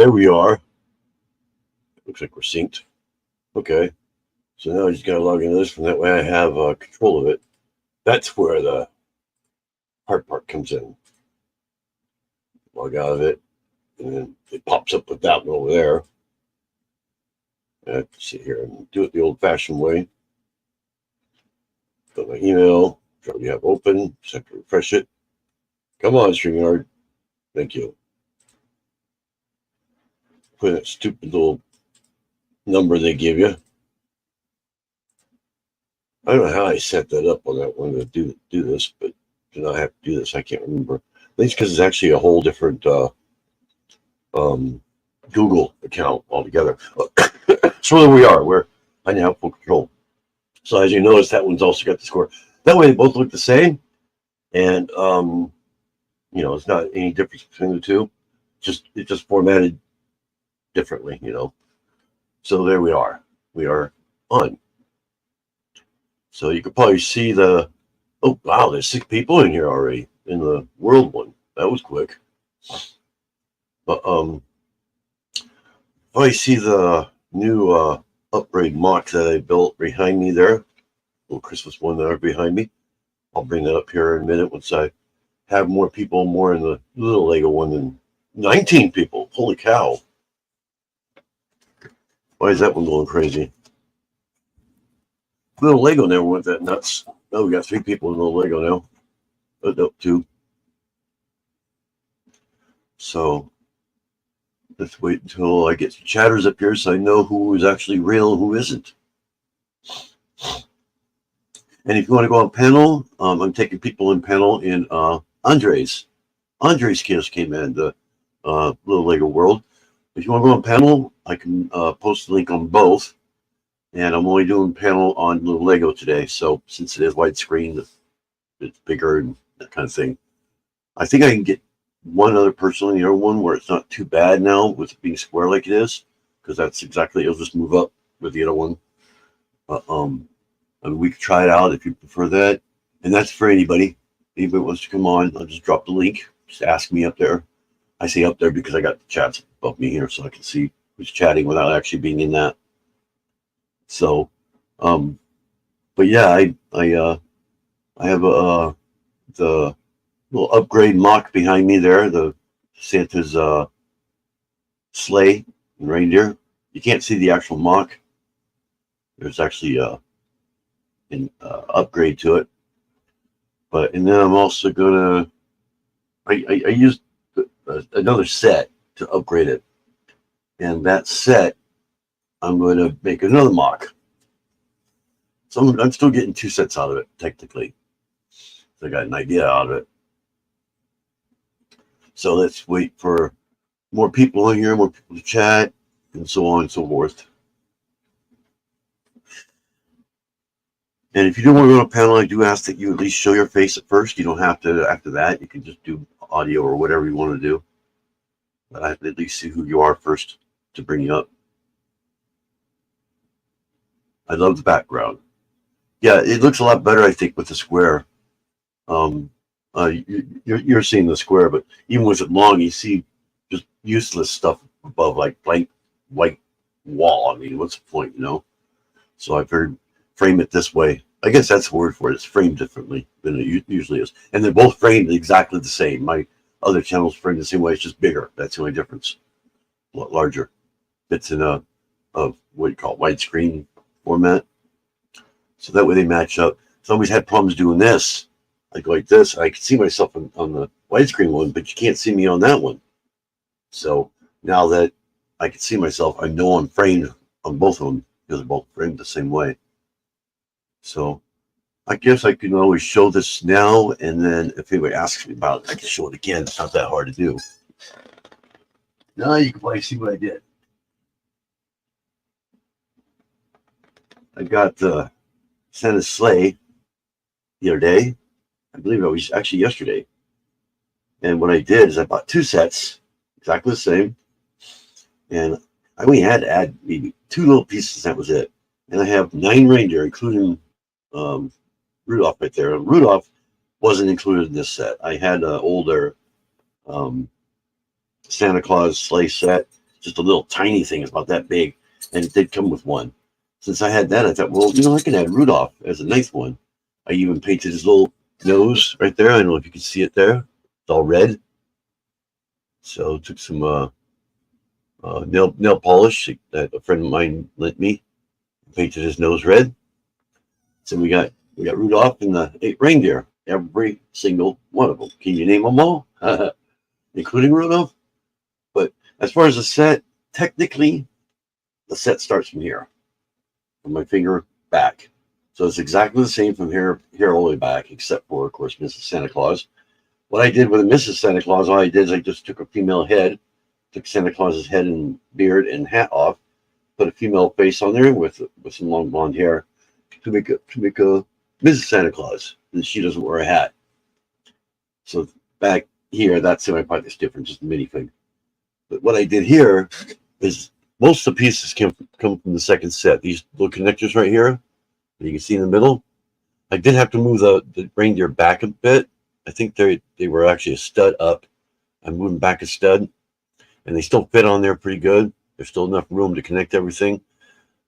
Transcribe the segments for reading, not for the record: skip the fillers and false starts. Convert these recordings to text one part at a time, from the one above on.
there we are. Looks like we're synced. Okay. So now I just got to log into this, and that way I have control of it. That's where the hard part comes in. Log out of it, and then it pops up with that one over there. I have to sit here and do it the old-fashioned way. Got my email. You have open. Just have to refresh it. Come on, StreamYard. Thank you. Put that stupid little number they give you. I don't know how I set that up on that one to do this, but do not have to do this. I can't remember. I think it's because it's actually a whole different Google account altogether. So there we are. Where I now have full control. So as you notice, that one's also got the score. That way they both look the same, and it's not any difference between the two. It's just formatted differently, So there we are. We are on. So you could probably see oh wow, there's 6 people in here already in the world one. That was quick. But probably see the new upgrade MOC that I built behind me there. Little Christmas one there behind me. I'll bring that up here in a minute once I have more people, more in the little Lego one than 19 people. Holy cow. Why is that one going crazy? Little Lego never went that nuts. Oh, we got 3 people in little Lego now. Oh, no, 2. So let's wait until I get some chatters up here so I know who is actually real and who isn't. And if you want to go on panel, I'm taking people in panel in Andre's. Andre's kids came in the little Lego world. If you want to go on panel, I can post the link on both. And I'm only doing panel on little Lego today. So since it is widescreen, it's bigger and that kind of thing. I think I can get one other person in the other one where it's not too bad now with it being square like it is, because that's exactly, it'll just move up with the other one. And we could try it out if you prefer that. And that's for anybody. Anybody wants to come on, I'll just drop the link. Just ask me up there. I say up there because I got the chats above me here so I can see who's chatting without actually being in that. So, but yeah, I have the little upgrade MOC behind me there, the Santa's sleigh and reindeer. You can't see the actual MOC. There's actually an upgrade to it. And then I'm also gonna I used another set to upgrade it, and that set I'm going to make another MOC. So I'm still getting 2 sets out of it technically. So I got an idea out of it. So let's wait for more people in here, more people to chat, and so on and so forth. And if you do want to go on a panel, I do ask that you at least show your face at first. You don't have to after that. You can just do audio or whatever you want to do. But I have to at least see who you are first to bring you up. I love the background. Yeah, it looks a lot better, I think, with the square. You're seeing the square, but even with it long, you see just useless stuff above, like blank white wall. I mean, what's the point, So I figured frame it this way. I guess that's the word for it. It's framed differently than it usually is. And they're both framed exactly the same. My other channel's framed the same way. It's just bigger. That's the only difference. A lot larger. It's in a what do you call it, widescreen format. So that way they match up. So I always had problems doing this. I go like this. I can see myself on the widescreen one, but you can't see me on that one. So now that I can see myself, I know I'm framed on both of them because they're both framed the same way. So I guess I can always show this now, and then if anybody asks me about it, I can show it again. It's not that hard to do. Now you can probably see what I did. I got the Santa's sleigh the other day. I believe it was actually yesterday. And what I did is I bought 2 sets, exactly the same. And I only had to add maybe 2 little pieces. That was it. And I have 9 reindeer, including Rudolph right there. And Rudolph wasn't included in this set. I had an older Santa Claus sleigh set. just a little tiny thing. It's about that big, and it did come with one. Since I had that, I thought, well, I can add Rudolph as a ninth one. I even painted his little nose right there. I don't know if you can see it there. It's all red. So took some nail polish that a friend of mine lent me. Painted his nose red. So we got Rudolph and the 8 reindeer. Every single one of them. Can you name them all? Including Rudolph? But as far as the set, technically, the set starts from here, from my finger back. So it's exactly the same from here all the way back, except for, of course, Mrs. Santa Claus. What I did with a Mrs. Santa Claus, all I did is I just took a female head, took Santa Claus's head and beard and hat off, put a female face on there with some long blonde hair to make a Mrs. Santa Claus, and she doesn't wear a hat. So back here, that's the only part that's different, just the minifig. But what I did here is most of the pieces come from the second set. These little connectors right here, that you can see in the middle. I did have to move the reindeer back a bit. I think they were actually a stud up. I moved them back a stud, and they still fit on there pretty good. There's still enough room to connect everything.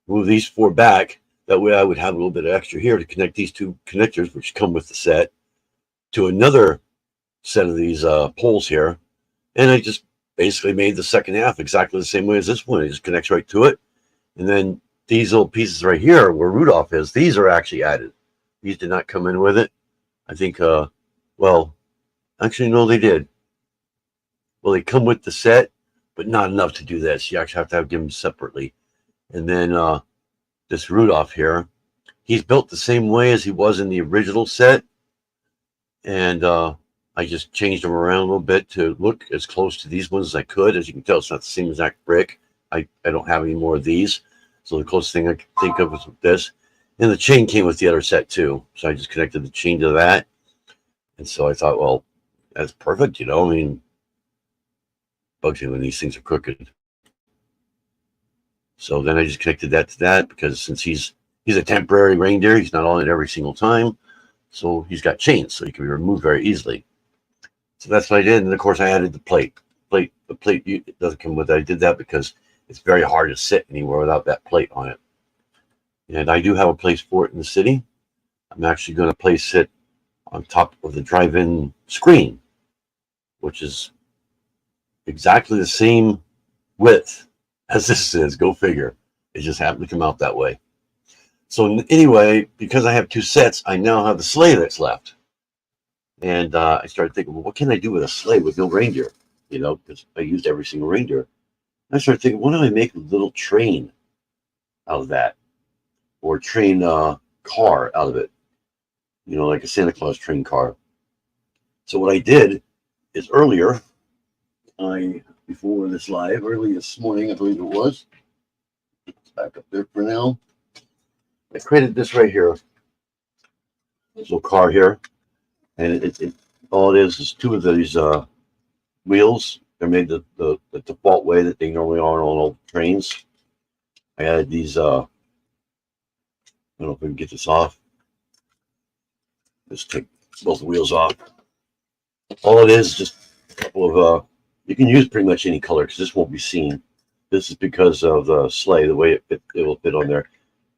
Move these 4 back. That way I would have a little bit of extra here to connect these 2 connectors, which come with the set, to another set of these poles here. And I just basically made the second half exactly the same way as this one. It just connects right to it. And then these little pieces right here where Rudolph is, these are actually added. These did not come in with it. I think, well, actually, no, they did. Well, they come with the set, but not enough to do this. You actually have to give them separately. And then this Rudolph here, he's built the same way as he was in the original set. And I just changed them around a little bit to look as close to these ones as I could. As you can tell, it's not the same exact brick. I don't have any more of these. So the closest thing I could think of was with this. And the chain came with the other set too. So I just connected the chain to that. And so I thought, well, that's perfect, I mean, bugs me when these things are crooked. So then I just connected that to that, because since he's a temporary reindeer, he's not on it every single time. So he's got chains, so he can be removed very easily. So that's what I did. And of course I added the plate. The plate it doesn't come with it. I did that because it's very hard to sit anywhere without that plate on it. And I do have a place for it in the city. I'm actually going to place it on top of the drive-in screen, which is exactly the same width as this is. Go figure. It just happened to come out that way. So anyway, because I have 2 sets, I now have the sleigh that's left. And I started thinking, well, what can I do with a sleigh with no reindeer? Because I used every single reindeer. I started thinking, why don't I make a little train out of that? Or train car out of it. Like a Santa Claus train car. So what I did is earlier, before this live, early this morning, I believe it was. It's back up there for now. I created this right here. This little car here. And it all it is 2 of these wheels. They're made the default way that they normally are on old trains. I added these, I don't know if we can get this off. Just take both the wheels off. All it is just a couple of, you can use pretty much any color because this won't be seen. This is because of the sleigh, the way it will fit on there.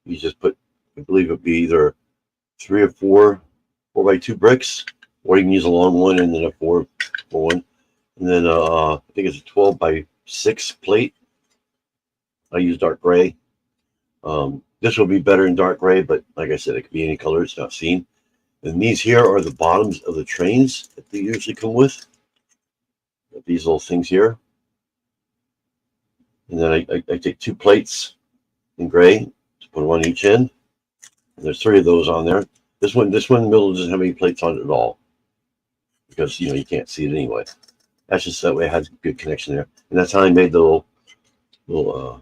You just put, I believe it'd be either 3 or 4 4x2 bricks, or you can use a long one and then a 4 one. And then I think it's a 12x6 plate. I use dark gray. This will be better in dark gray, but like I said, it could be any color. It's not seen. And these here are the bottoms of the trains that they usually come with. These little things here. And then I take 2 plates in gray to put them on each end. And there's 3 of those on there. This one in the middle doesn't have any plates on it at all, because you can't see it anyway. That's just that way it has a good connection there. And that's how I made the little what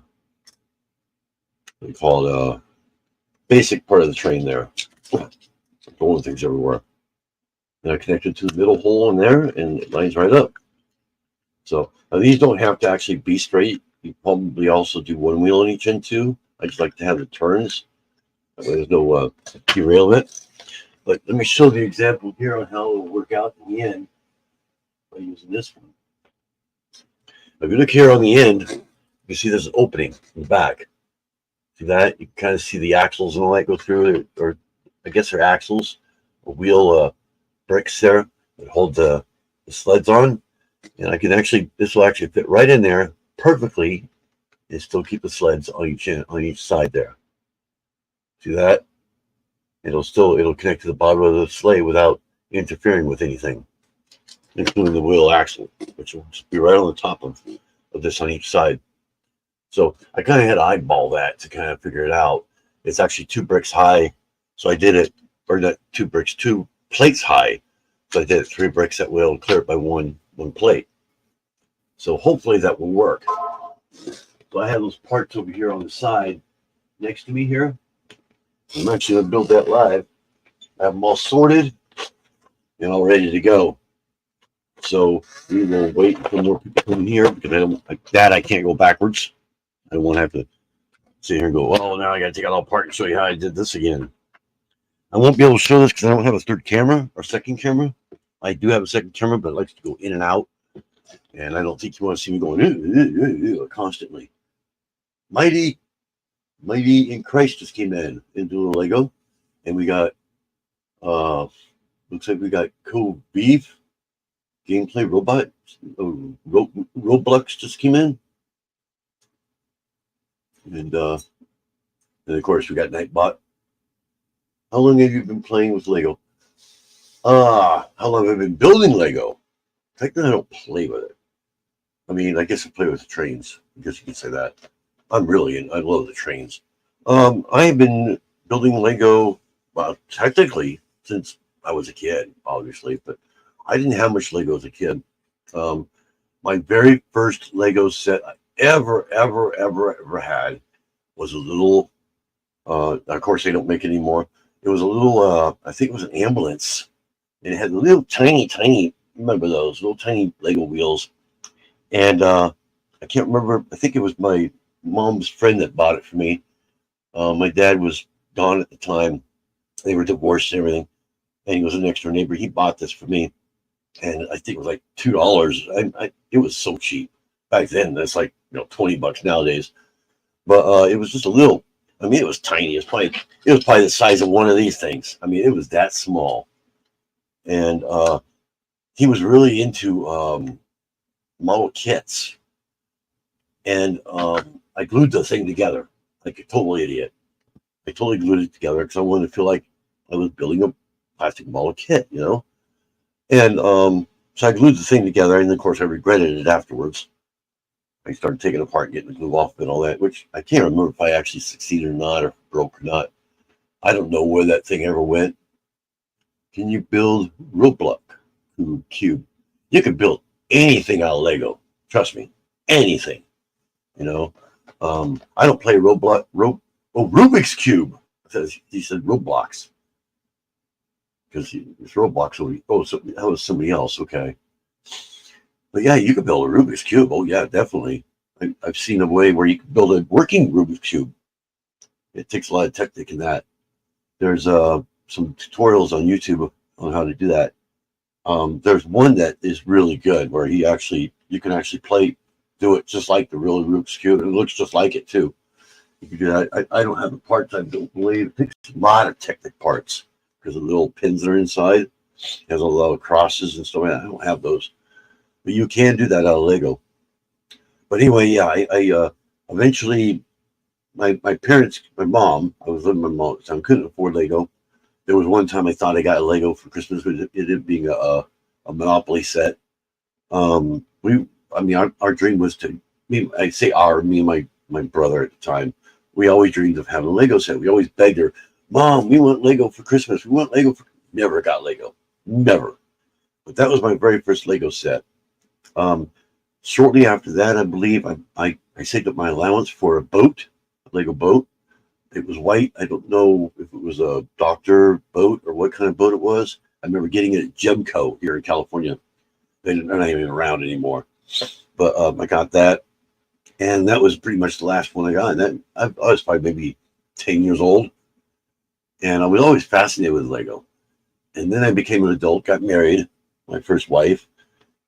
do you call it, basic part of the train there. Throwing things everywhere. And I connected to the middle hole in there, and it lines right up. So now these don't have to actually be straight. You probably also do 1 wheel on each end too. I just like to have the turns. That way there's no derailment. But let me show the example here on how it will work out in the end by using this one. If you look here on the end, You see there's an opening in the back. See that? You can kind of see the axles and all that go through, or I guess they're axles, or wheel bricks there that hold the sleds on. And I can actually, this will actually fit right in there perfectly and still keep the sleds on each side there. See that? It'll connect to the bottom of the sleigh without interfering with anything, including the wheel axle, which will just be right on the top of this on each side. So I kind of had to eyeball that to kind of figure it out. It's actually 2 bricks high. So I did it, or not 2 bricks, 2 plates high. So I did it 3 bricks that will clear it by one plate. So hopefully that will work. So I have those parts over here on the side next to me here. I'm actually going to build that live. I have them all sorted and all ready to go. So we will wait until more people come in here because I can't go backwards. I won't have to sit here and go, oh, now I got to take it all apart and show you how I did this again. I won't be able to show this because I don't have a third camera or second camera. I do have a second camera, but it likes to go in and out. And I don't think you want to see me going constantly. Mighty in Christ just came into the Lego. And we got, looks like we got Kohls Beef, Gameplay Robot, Roblox just came in. And of course, we got Nightbot. How long have you been playing with Lego? How long have I been building Lego? Technically, I don't play with it. I mean, I guess I play with the trains. I guess you can say that. I love the trains. I have been building Lego, well, technically, since I was a kid, obviously, but I didn't have much Lego as a kid. My very first Lego set I ever had was a little, of course they don't make it anymore. It was a little, I think it was an ambulance, and it had little tiny, remember those little tiny Lego wheels. And I can't remember, I think it was my mom's friend that bought it for me. My dad was gone at the time. They were divorced and everything, and he was a next door neighbor. He bought this for me, and I think it was like $2. It was so cheap back then. That's like $20 nowadays. But it was just a little. I mean, it was tiny. It was probably the size of one of these things. I mean, it was that small. And he was really into model kits, and I glued the thing together like a total idiot. I totally glued it together because I wanted to feel like I was building a plastic model kit, And so I glued the thing together, and of course I regretted it afterwards. I started taking it apart and getting the glue off and all that, which I can't remember if I actually succeeded or not, or broke or not. I don't know where that thing ever went. Can you build Roblox cube? You can build anything out of Lego. Trust me, anything. I don't play Rubik's Cube. He said Roblox. Because it's Roblox. So that was somebody else. Okay. But yeah, you could build a Rubik's Cube. Oh yeah, definitely. I've seen a way where you can build a working Rubik's Cube. It takes a lot of technique in that. There's some tutorials on YouTube on how to do that. There's one that is really good where you can actually do it just like the real Rubik's Cube. It looks just like it too. You can do that. I don't have the parts. I don't believe it takes a lot of technical parts because the little pins that are inside. It has a lot of crosses and stuff. I don't have those, but you can do that out of Lego. But anyway, yeah, I eventually my parents, my mom, I was living with my mom, so I couldn't afford Lego. There was one time I thought I got a Lego for Christmas, but it ended up being a Monopoly set. Our dream was to, me and my brother at the time, we always dreamed of having a Lego set. We always begged her, Mom, we want Lego for Christmas. We want Lego never got Lego. Never. But that was my very first Lego set. Shortly after that, I believe I saved up my allowance for a Lego boat. It was white. I don't know if it was a doctor boat or what kind of boat it was. I remember getting it at Gemco here in California. They're not even around anymore. But I got that. And that was pretty much the last one I got. And then I was probably maybe 10 years old. And I was always fascinated with Lego. And then I became an adult, got married, my first wife.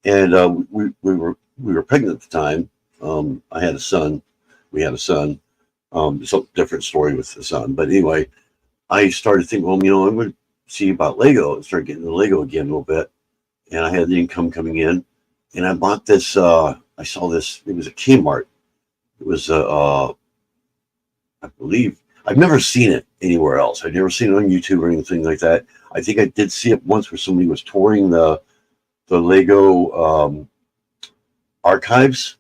And we were pregnant at the time. I had a son. We had a son. It's a different story with the son. But anyway, I started thinking, well, I'm going to see about Lego and start getting into Lego again a little bit. And I had the income coming in. And I bought this. I saw this. It was a Kmart. It was I believe I've never seen it anywhere else. I've never seen it on YouTube or anything like that. I think I did see it once where somebody was touring the Lego archives,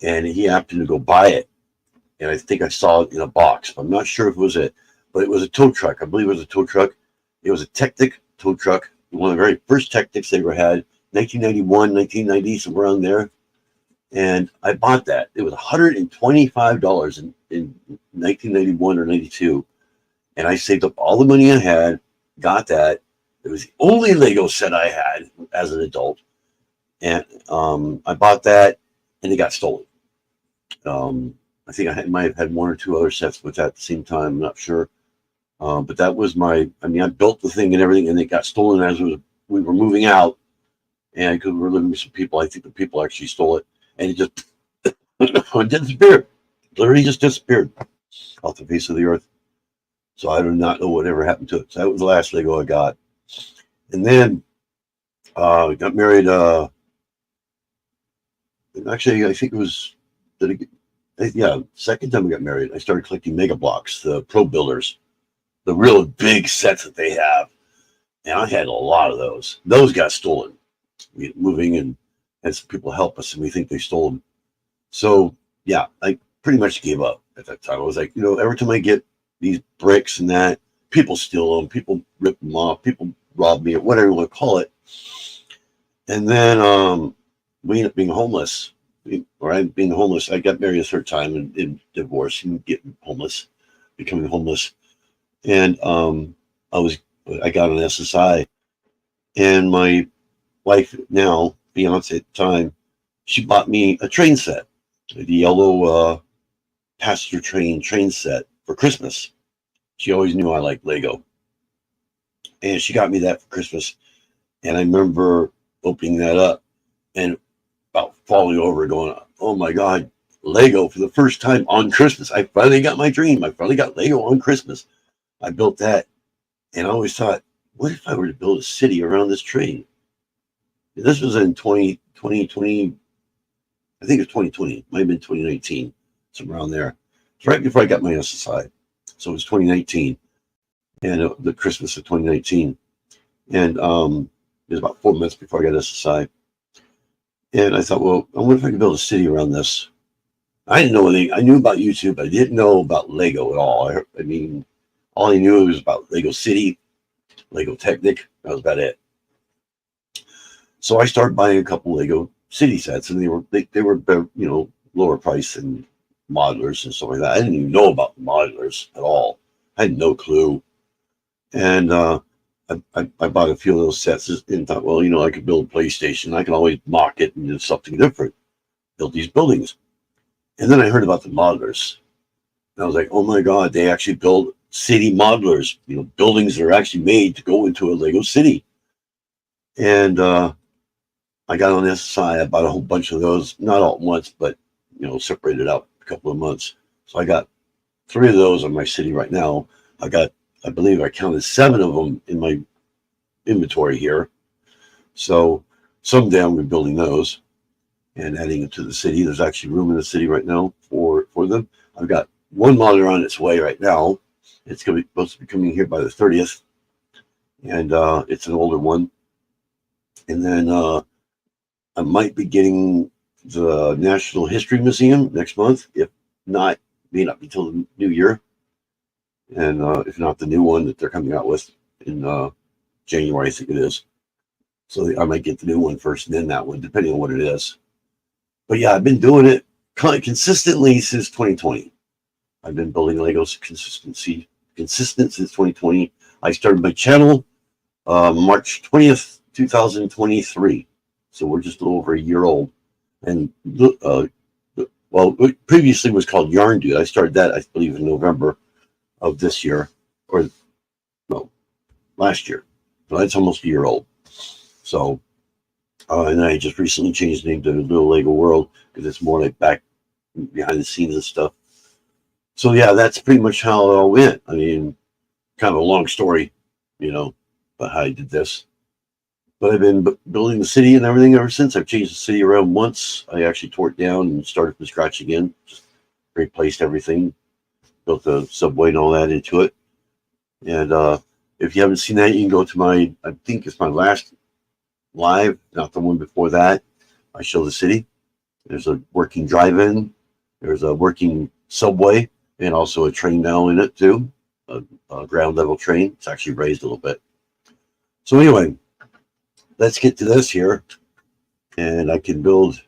and he happened to go buy it. And I think I saw it in a box. I'm not sure if it was it, but it was a tow truck. I believe it was a tow truck. It was a Technic tow truck, one of the very first Technics they ever had, 1991, 1990, somewhere around there. And I bought that. It was $125 in 1991 or 92. And I saved up all the money I had, got that. It was the only Lego set I had as an adult. And I bought that, and it got stolen. I think might have had one or two other sets with that at the same time. I'm not sure. But that was I built the thing and everything, and it got stolen as we were moving out. And because we were living with some people, I think the people actually stole it. And it just it disappeared. Literally just disappeared off the face of the earth. So I do not know whatever happened to it. So that was the last Lego I got. And then got married. Actually, I think it was, second time I got married. I started collecting Mega Blocks, the Pro Builders, the real big sets that they have. And I had a lot of those. Those got stolen. We moving and had some people help us, and we think they stole them. So, yeah, I pretty much gave up at that time. I was like, every time I get these bricks and that, people steal them, people rip them off, people rob me, or whatever you want to call it. And then we ended up being homeless. Being homeless. I got married a third time and divorced and getting homeless, becoming homeless. And I got an SSI, and my wife now, fiance at the time, she bought me a train set, the yellow passenger train set for Christmas. She always knew I liked Lego, and she got me that for Christmas. And I remember opening that up and about falling over, going, "Oh my God, Lego for the first time on Christmas! I finally got my dream. I finally got Lego on Christmas." I built that, and I always thought, what if I were to build a city around this train? This was in 2020, I think it was 2020, it might have been 2019, somewhere around there. It's right before I got my SSI. So it was 2019, and the Christmas of 2019. And it was about 4 months before I got SSI. And I thought, well, I wonder if I could build a city around this. I didn't know anything. I knew about YouTube, but I didn't know about Lego at all. All I knew was about Lego City, Lego Technic. That was about it. So I started buying a couple Lego City sets, and they were lower price than modelers and stuff like that. I didn't even know about modelers at all. I had no clue. And I bought a few of those sets and thought, well, I could build a PlayStation. I can always mock it and do something different, build these buildings. And then I heard about the modelers. And I was like, oh my God, they actually build city modelers, buildings that are actually made to go into a Lego city. And I got on SSI. I bought a whole bunch of those, not all at once, but separated out a couple of months. So I got 3 of those on my city right now. I believe I counted 7 of them in my inventory here. So someday I'm going to be building those and adding it to the city. There's actually room in the city right now for them. I've got one modeler on its way right now. It's supposed to be coming here by the 30th, and it's an older one. And then I might be getting the National History Museum next month. If not, may not be till the new year. And if not, the new one that they're coming out with in January, I think it is. So I might get the new one first and then that one, depending on what it is. But yeah, I've been doing it consistently since 2020. I've been building Legos consistent since 2020. I started my channel March 20th, 2023. So we're just a little over a year old. And previously it was called Yarn Dude. I started that, I believe, in November of this year, or no, last year. But it's almost a year old. So And I just recently changed the name to Little Lego World because it's more like back behind the scenes and stuff. So yeah, that's pretty much how it all went. I mean, kind of a long story, you know, about how I did this. But I've been building the city and everything ever since. I've changed the city around once. I actually tore it down and started from scratch again. Just replaced everything, built the subway and all that into it. And if you haven't seen that, you can go to my, I think it's my last live, not the one before that. I show the city. There's a working drive-in. There's a working subway and also a train now in it too. A ground level train. It's actually raised a little bit. So anyway, let's get to this here. And I can build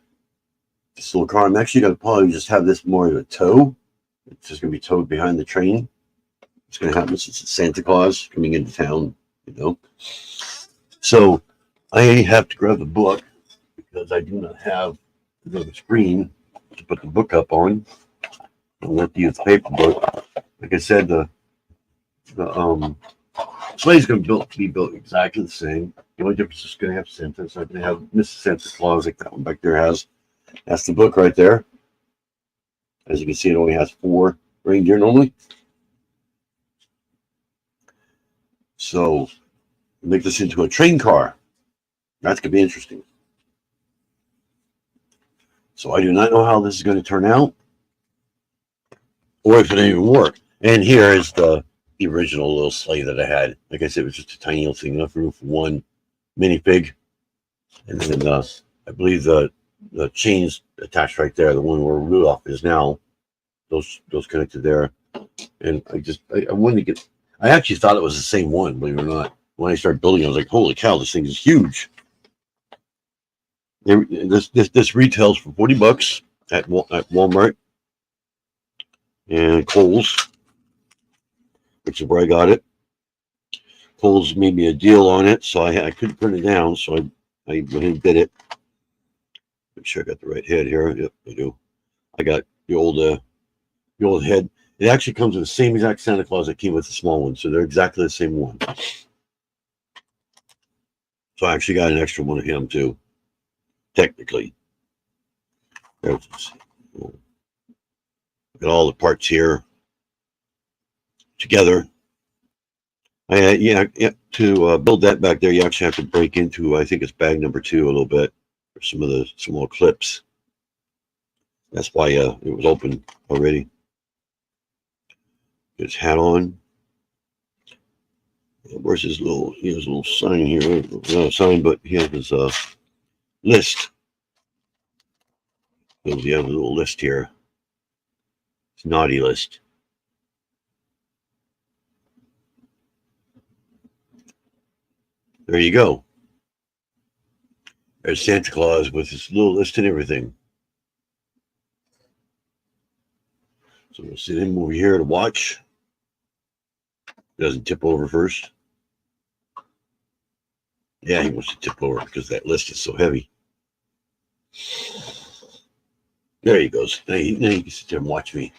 this little car. I'm actually going to probably just have this more of a tow. It's just going to be towed behind the train. It's going to happen since it's Santa Claus coming into town, you know. So I have to grab the book because I do not have the screen to put the book up on. I'll have to use the paper book. Like I said, the sleigh's going to be built exactly the same. The only difference is going to have Santa. It's not going to have Mrs. Santa Claus like that one back there has. That's the book right there. As you can see, it only has 4 reindeer normally. So make this into a train car. That's going to be interesting. So I do not know how this is going to turn out, or if it even work. And here is the original little sleigh that I had. Like I said, it was just a tiny little thing, enough room for one minifig. And then I believe the chains attached right there, the one where Rudolph is now, those connected there. And I wanted to get, I actually thought it was the same one, believe it or not. When I started building, I was like, holy cow, this thing is huge. This retails for $40 at Walmart and Kohls, which is where I got it. Kohls made me a deal on it, so I couldn't print it down, so I went ahead and did it. Make sure I got the right head here. Yep, I do. I got the old head. It actually comes with the same exact Santa Claus that came with the small one, so they're exactly the same one. So I actually got an extra one of him too, technically. Got all the parts here together. To build that back there, you actually have to break into, I think it's bag number 2 a little bit, for some of the small clips. That's why it was open already. Get his hat on. Where's his little? He has a little sign here. Not a sign, but he has his list. So he has a little list here. It's naughty list. There you go. There's Santa Claus with his little list and everything. So we'll sit him over here to watch. Doesn't tip over first. Yeah, he wants to tip over because that list is so heavy. There he goes. Now you can sit there and watch me.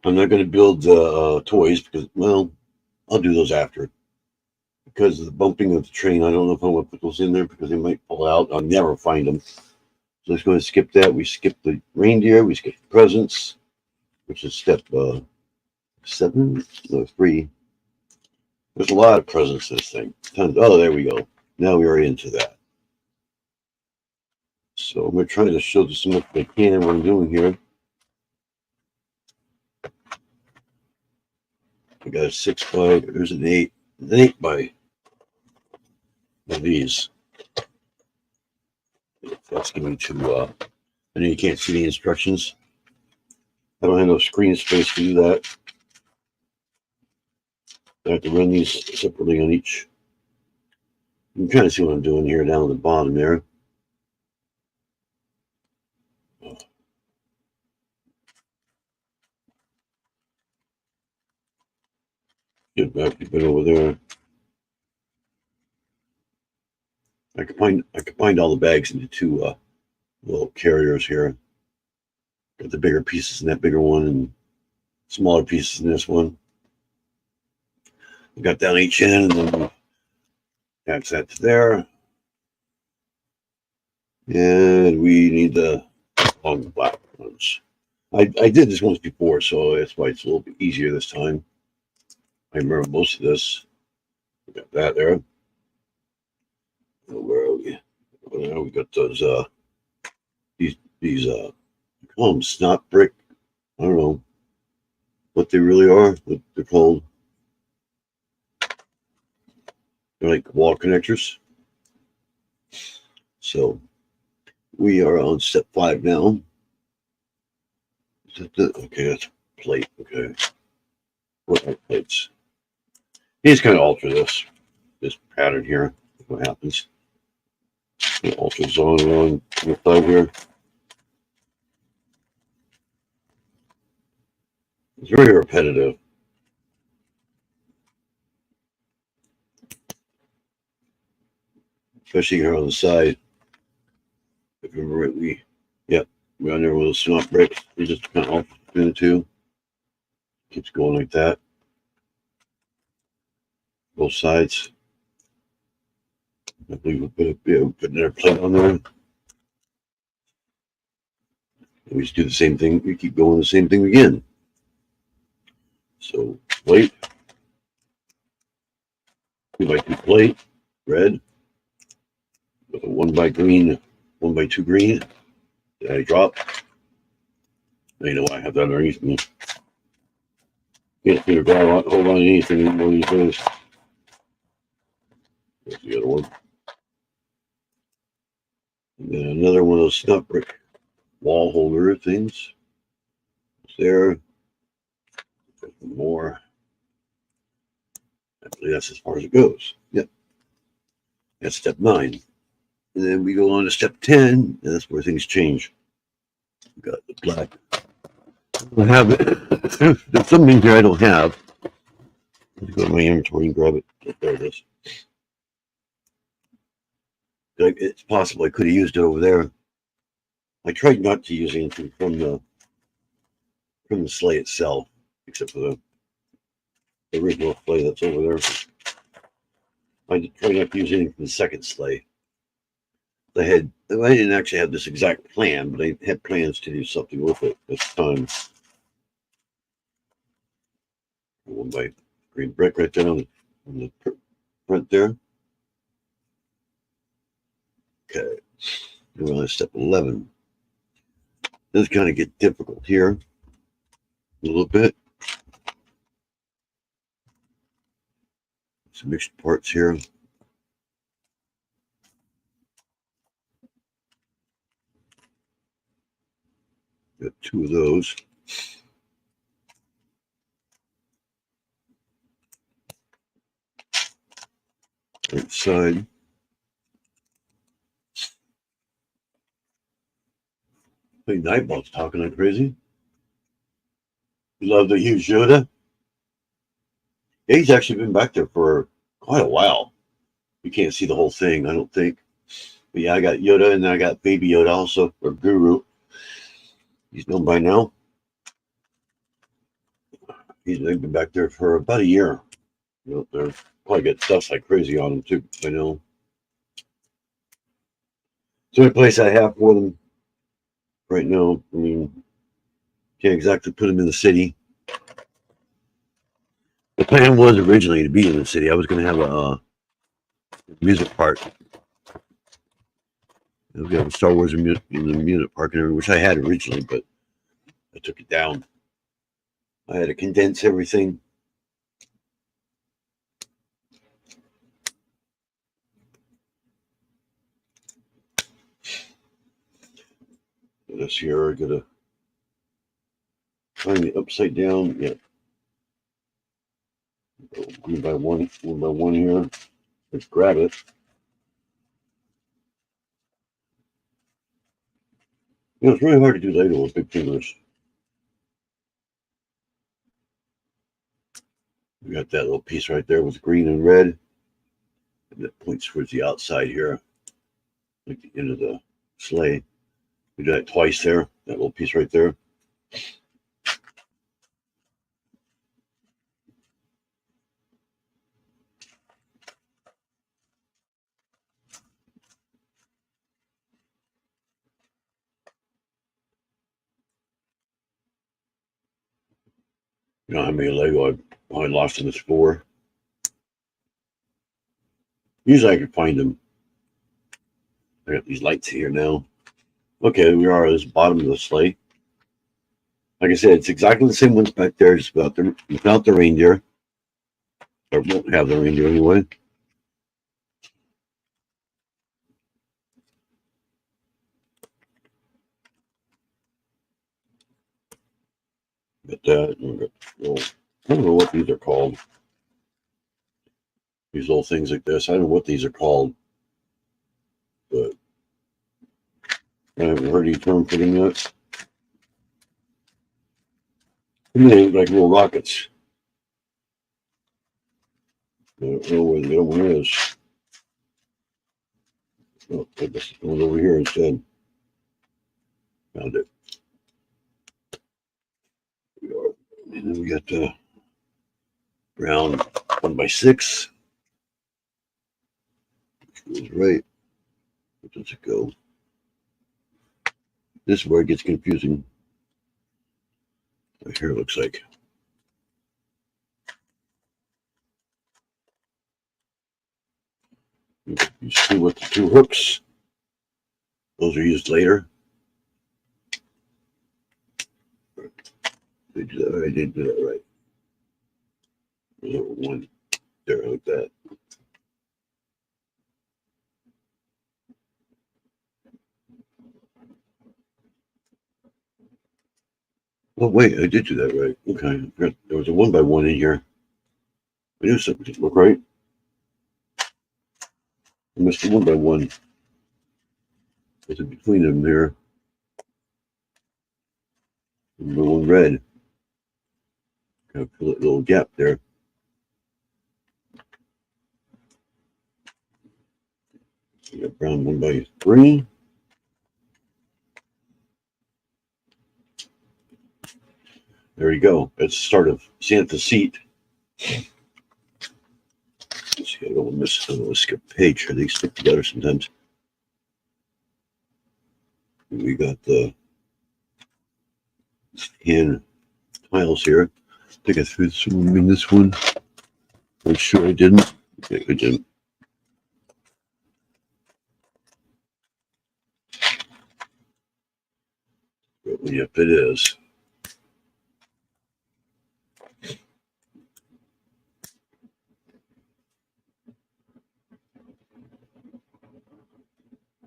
I'm not going to build toys because, well, I'll do those after. Because of the bumping of the train, I don't know if I want to put those in there because they might fall out. I'll never find them. So let's go ahead and skip that. We skip the reindeer. We skip the presents, which is step 7? No, 3. There's a lot of presents in this thing. Oh, there we go. Now we are into that. So I'm going to try to show this as much as I can what I'm doing here. I got a 6 by, there's an 8 by of these. That's going to, I know you can't see the instructions. I don't have enough screen space to do that. I have to run these separately on each. You can kind of see what I'm doing here down at the bottom there. Get back a bit over there. I combined all the bags into 2 little carriers here. Got the bigger pieces in that bigger one and smaller pieces in this one. I got down each end and then Attach that to there. And we need the long black ones. I did this once before, so that's why it's a little bit easier this time. I remember most of this. We got that there. Where are we? Oh, now we got those these call them snot brick. I don't know what they really are. What they're called. They're like wall connectors. So we are on step 5 now. Okay, that's a plate. Okay. What are plates? You just kind of alter this pattern here. What happens? It alters on and on the side here. It's very repetitive. Especially here on the side. If you remember it, we're on there with those snot bricks. We just kind of alter between the two. Keeps going like that. Both sides. I believe we'll put another plate on there. And we just do the same thing. We keep going the same thing again. So plate. 2x2 plate. Red. With a 1x2 green. That I drop. You know why I have that underneath me. Can't figure out hold on to anything anymore these days. There's the other one. And then another one of those snot brick wall holder things. It's there. More. I believe that's as far as it goes. Yep. That's step 9. And then we go on to step 10, and that's where things change. We got the black. I have it. There's some things here I don't have. Let's go to my inventory and grab it. There it is. It's possible I could have used it over there. I tried not to use anything from the sleigh itself, except for the original sleigh that's over there. I tried not to use anything from the second sleigh. I didn't actually have this exact plan, but I had plans to do something with it this time. One by green brick right there on the front there. Okay, we're on step 11. This kind of get difficult here a little bit. Some mixed parts here. Got 2 of those. Right side. Hey, Nightbot's talking like crazy. You love the huge Yoda? Yeah, he's actually been back there for quite a while. You can't see the whole thing, I don't think. But yeah, I got Yoda, and then I got Baby Yoda also, or Guru. He's known by now. He's been back there for about a year. You know, they're probably get stuff like crazy on him too. I know. It's the only place I have for them right now. I mean, can't exactly put them in the city. The plan was originally to be in the city. I was going to have a music park. We have a Star Wars in the music park and everything, which I had originally, but I took it down. I had to condense everything. This here, I gotta find the upside down. Yeah. One by one here. Let's grab it. You know, it's really hard to do Lego with big fingers. We got that little piece right there with green and red. And that points towards the outside here, like the end of the sleigh. We do that twice there, that little piece right there. You know how many Lego I've probably lost in the store. Usually I can find them. I got these lights here now. Okay, we are at this bottom of the sleigh. Like I said, it's exactly the same ones back there, just without the reindeer. Or won't have the reindeer anyway. But I don't know what these are called. These little things like this. I don't know what these are called. But I haven't heard any term for them yet. To me, they look like little rockets. I don't know where the other one is. Oh, I guess it was over here instead. Found it. And then we got the round 1x6. Which goes right. Where does it go? This is where it gets confusing. Right here it looks like. You see what the two hooks, those are used later. Did do that right? I did do that right. There's one there like that. Oh wait, I did do that right. Okay, there was a 1x1 in here. I knew something didn't look right. I missed the 1x1. It's in between them there. Blue and red. Got a little gap there. We got brown 1x3. There you go. That's the start of Santa's seat. Let's see, I don't skip a page here. They stick together sometimes. We got the hand tiles here. I think I threw some in this one. I'm sure I didn't. Okay, I didn't. But yep, it is.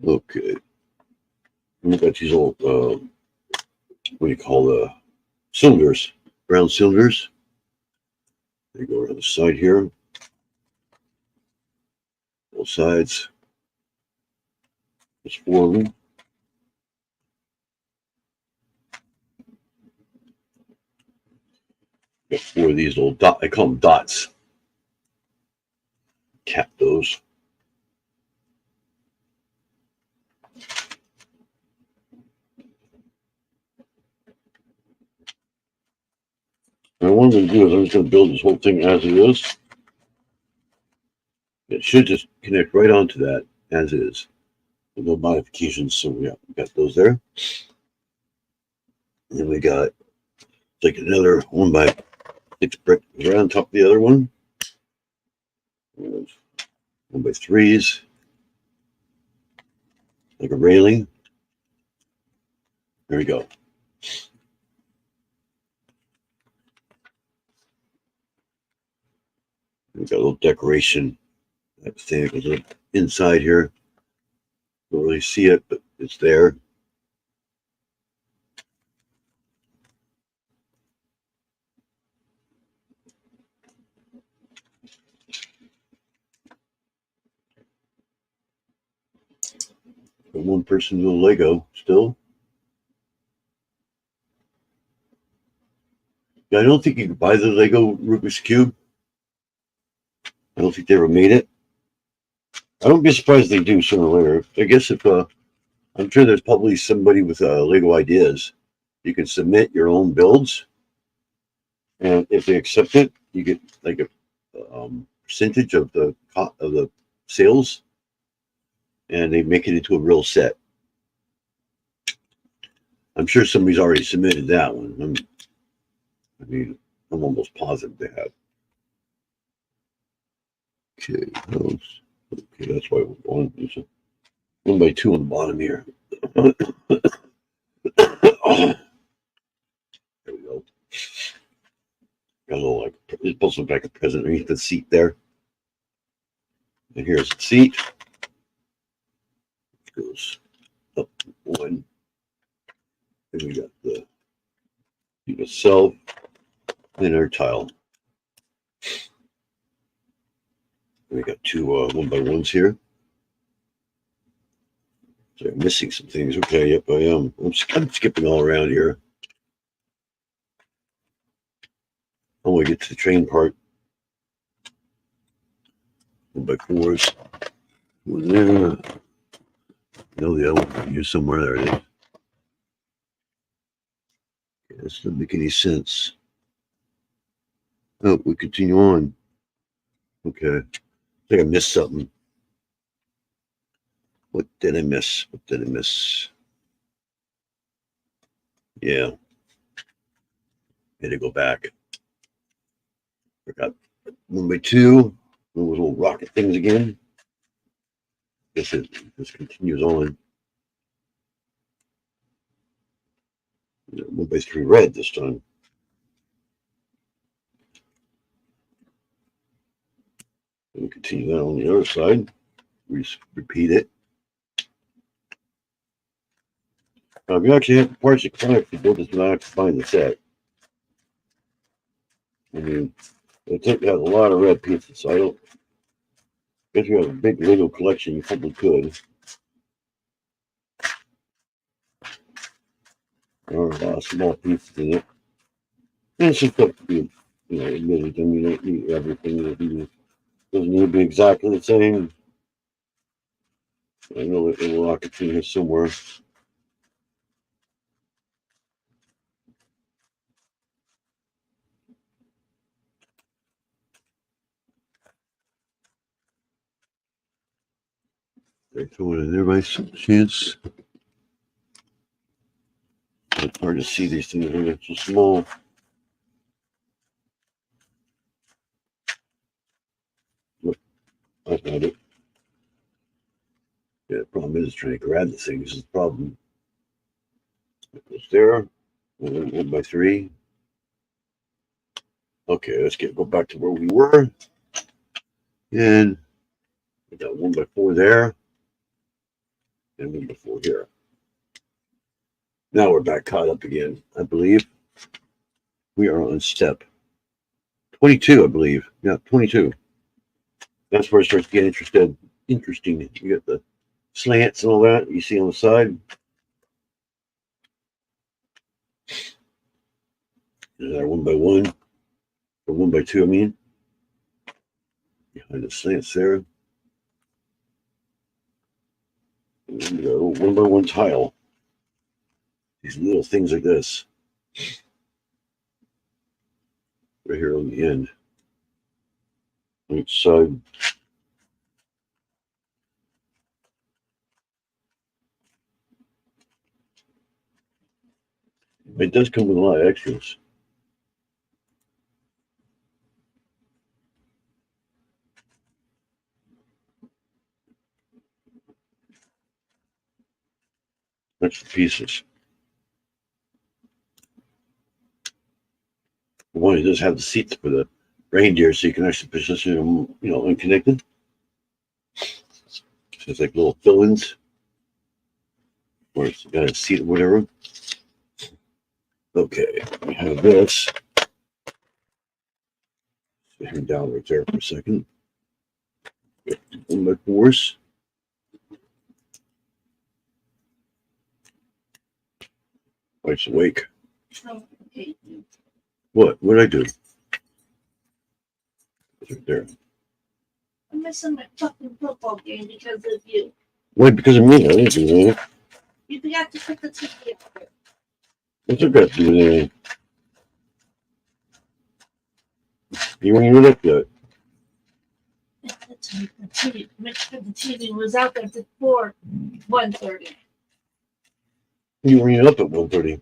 Okay. We got these old, what do you call cylinders? Brown cylinders. They go around the side here. Both sides. There's 4 of them. Got 4 of these little dots. I call them dots. Cap those. And what I'm going to do is I'm just going to build this whole thing as it is. It should just connect right onto that as is. With no modifications. So we got those there. And then we got like another 1x6 brick right on top of the other one. 1x3s. Like a railing. There we go. We've got a little decoration type thing. It goes inside here. Don't really see it, but it's there. But one person with Lego still. Yeah, I don't think you could buy the Lego Rubik's Cube. I don't think they ever made it. I don't be surprised they do sooner or later. I guess if I'm sure there's probably somebody with Lego ideas. You can submit your own builds, and if they accept it, you get like a percentage of the sales, and they make it into a real set. I'm sure somebody's already submitted that one. I mean, I'm almost positive they have. Okay, those. Okay, that's why we're going. There's a 1 by 2 on the bottom here. Oh, there we go. Got a little like it's supposed to look like a present underneath the seat there. And here's the seat. It goes up one. And we got the seat itself and our tile. And we got two 1 by 1s here. So I'm missing some things. Okay, yep, I am. I'm skipping all around here. I want to get to the train part. 1 by 4s. One there. No, the other one here somewhere. There it is. Okay, this doesn't make any sense. Oh, we continue on. Okay. I think I missed something. What did I miss? What did I miss? Yeah. Had to go back. Forgot 1 by 2. Those little rocket things again. Guess it just continues on. 1 by 3 red this time. And continue that on the other side. We repeat it. We actually have parts you can actually build this without buying the set. I mean, I think it has a lot of red pieces, so I don't. If you have a big Lego collection, you probably could. There are a lot of small pieces in it. And it's just up to be, admitted. I mean, you don't need everything. It doesn't need to be exactly the same. I know that little rocket's in here somewhere. They're throwing it in there by some chance. It's hard to see these things when they're so small. Look, I found it. Yeah, the problem is trying to grab the thing. This is the problem. It goes there. 1 by 3. Okay, let's go back to where we were. And we got 1 by 4 there. And 1 by 4 here. Now we're back caught up again, I believe. We are on step 22, I believe. Yeah, 22. That's where it starts to get interesting. You got the slants and all that you see on the side. There's our 1 by 1. Or 1 by 2, I mean. Behind the slants there. And then we got a 1 by 1 tile. These little things like this. Right here on the end. On each side. It does come with a lot of extras. Extra pieces. One, it does have the seats for the reindeer, so you can actually position them, unconnected. So it's like little fill-ins, or it's got a seat or whatever. Okay, we have this. Put him down right there for a second. 1 by 4s. Wife's awake. Okay. What? What did I do? It's right there. I'm missing my fucking football game because of you. Wait, because of me? I didn't do anything. You forgot to put the TV up there. What's it got to do with anything? You weren't even up yet. Make sure the TV was out there before 1:30. You weren't even up at 1:30.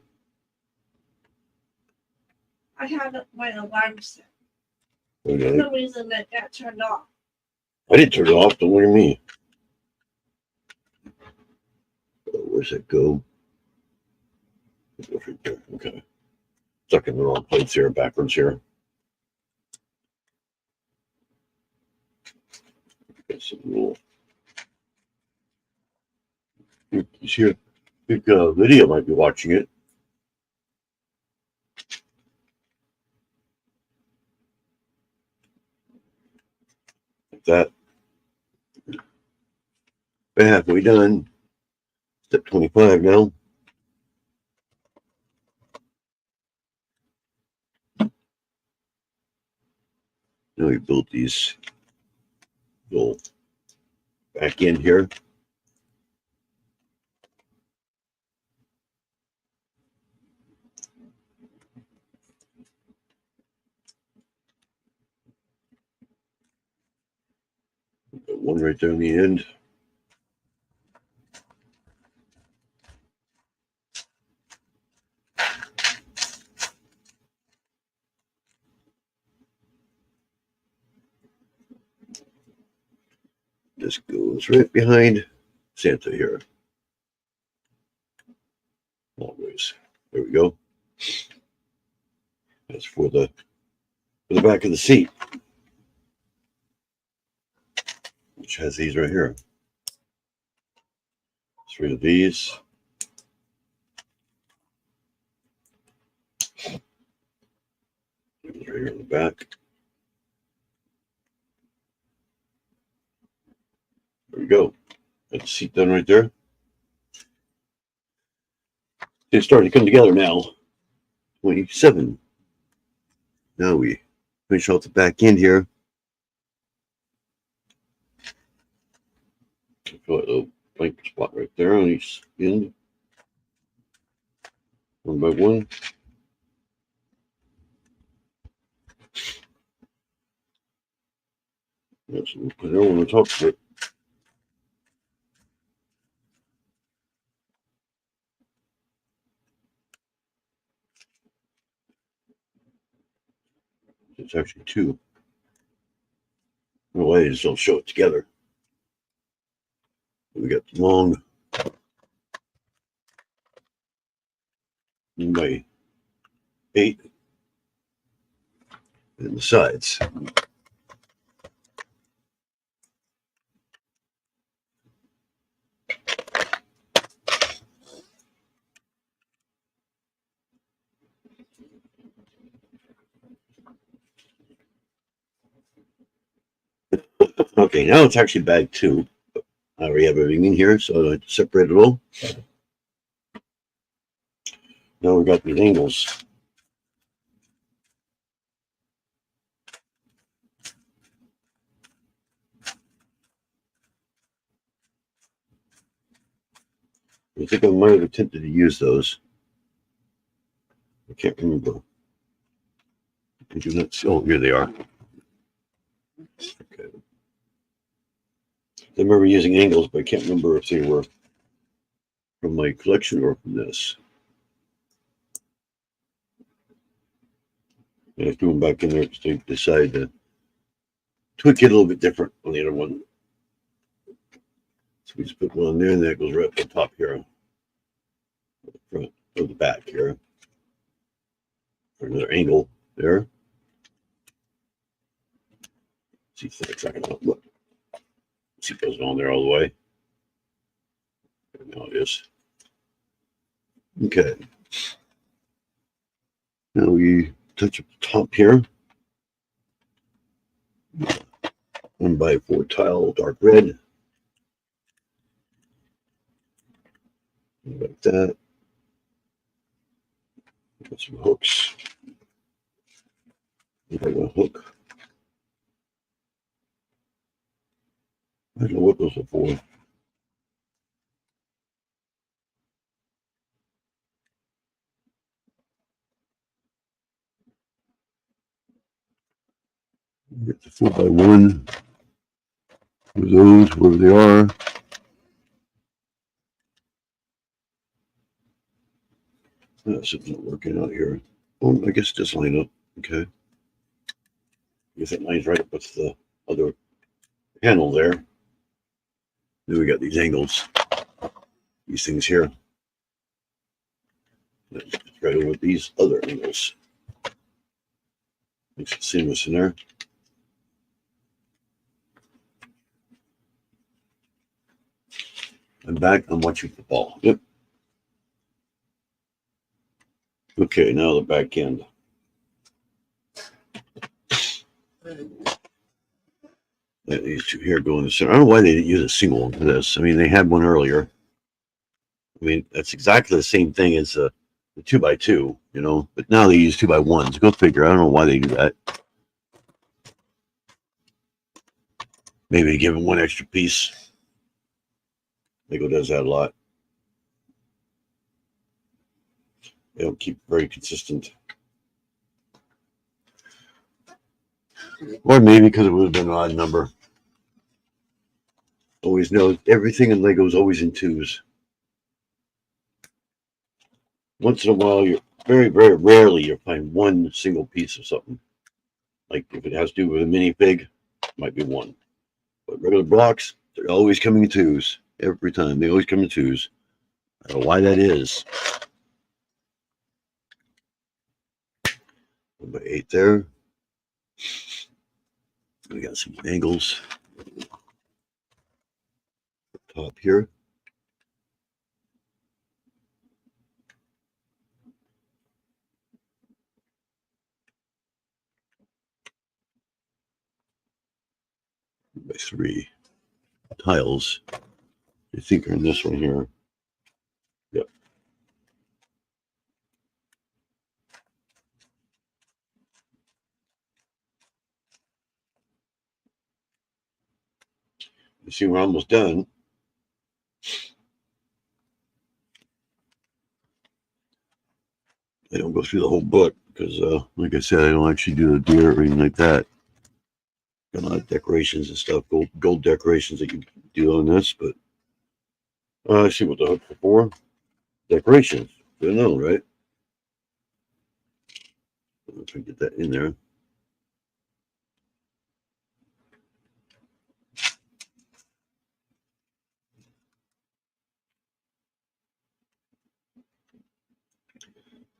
I had my alarm set. For Okay. some reason that got turned off. I didn't turn it off. Don't look at me. Oh, where's it go? It goes right there. Okay. Stuck in the wrong place here, backwards here. Got some little. You see a big video, might be watching it. Like that. We're halfway done. Step 25 now. Now we built these little back end here. Got one right there on the end. This goes right behind Santa here. Always. There we go. That's for the back of the seat, which has these right here. 3 of these. Right here in the back. There we go. Got the seat done right there. It's starting to come together now. 27. Now we finish off the back end here. I feel like a little blank spot right there on each end. One by one. Yes, we'll put it on the top of it. It's actually 2. No way, just don't show it together. We got the long 1 by 8 and the sides. Okay, now it's actually bag 2. I already have everything in here, so I separate it all. Now we got these angles. I think I might have attempted to use those. I can't remember. I do not see. Oh, here they are. Okay. I remember using angles, but I can't remember if they were from my collection or from this. I have to go back in there to decide to tweak it a little bit different on the other one. So we just put one on there, and that goes right up the top here, the front of the back here. For another angle there. See if they're tracking out. Look. See if it goes on there all the way. Now it is. Okay. Now we touch up the top here. 1 by 4 tile, dark red. Like that. Got some hooks. Got one hook. I don't know what those are for. Get the 4 by 1 with those, wherever they are. Something's not working out here. Oh, I guess it does line up. Okay. I guess it lines right up with the other panel there. Then we got these angles, these things here. Let's right over these other angles. Makes it seamless in there. I'm back. I'm watching football. Yep. Okay, now the back end. Let these two here go in the center. I don't know why they didn't use a single one for this. I mean, they had one earlier. I mean, that's exactly the same thing as the 2x2, you know, but now they use 2x1s. Go figure. I don't know why they do that. Maybe to give them one extra piece. Lego does that a lot. They don't keep very consistent. Or maybe because it would have been an odd number. Always know everything in Lego is always in twos. Once in a while, you're very, very rarely you'll find one single piece of something. Like if it has to do with a minifig, it might be one. But regular blocks, they're always coming in twos. Every time. They always come in twos. I don't know why that is. 1x8 there. We got some angles. Top here. By 3 tiles. I think are in this one here. Yep. You see, we're almost done. I don't go through the whole book because, like I said, I don't actually do the deer or anything like that. Got a lot of decorations and stuff, gold decorations that you do on this, but I see what the hooks are for. Decorations. Good to know, right? I'll try to get that in there.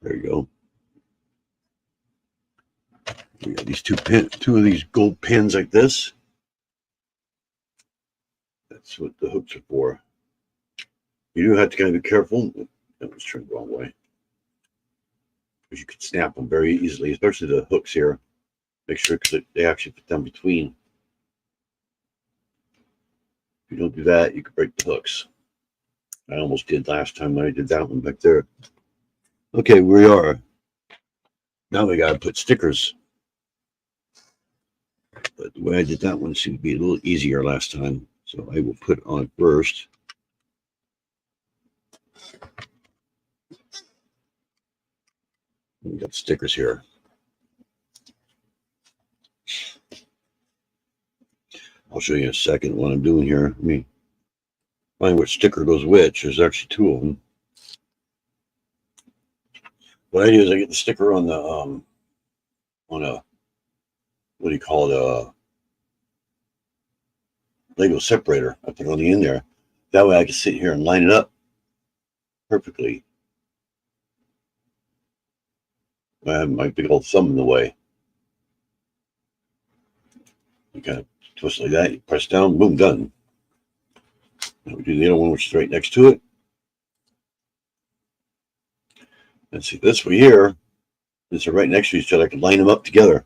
There you go. We got these two of these gold pins like this. That's what the hooks are for. You do have to kind of be careful. That was turned the wrong way. Because you can snap them very easily, especially the hooks here. Make sure because they actually fit down between. If you don't do that, you can break the hooks. I almost did last time when I did that one back there. Okay, we are. Now we got to put stickers. But the way I did that one seemed to be a little easier last time. So I will put on first. We got stickers here. I'll show you in a second what I'm doing here. Let me find which sticker goes which. There's actually 2 of them. What I do is I get the sticker on the on a, what do you call it, Lego separator. I put it on the end there. That way I can sit here and line it up perfectly. I have my big old thumb in the way. You kind of twist like that, you press down, boom, done. Now we do the other one, which is right next to it. And see this one here, since they're right next to each other, I can line them up together.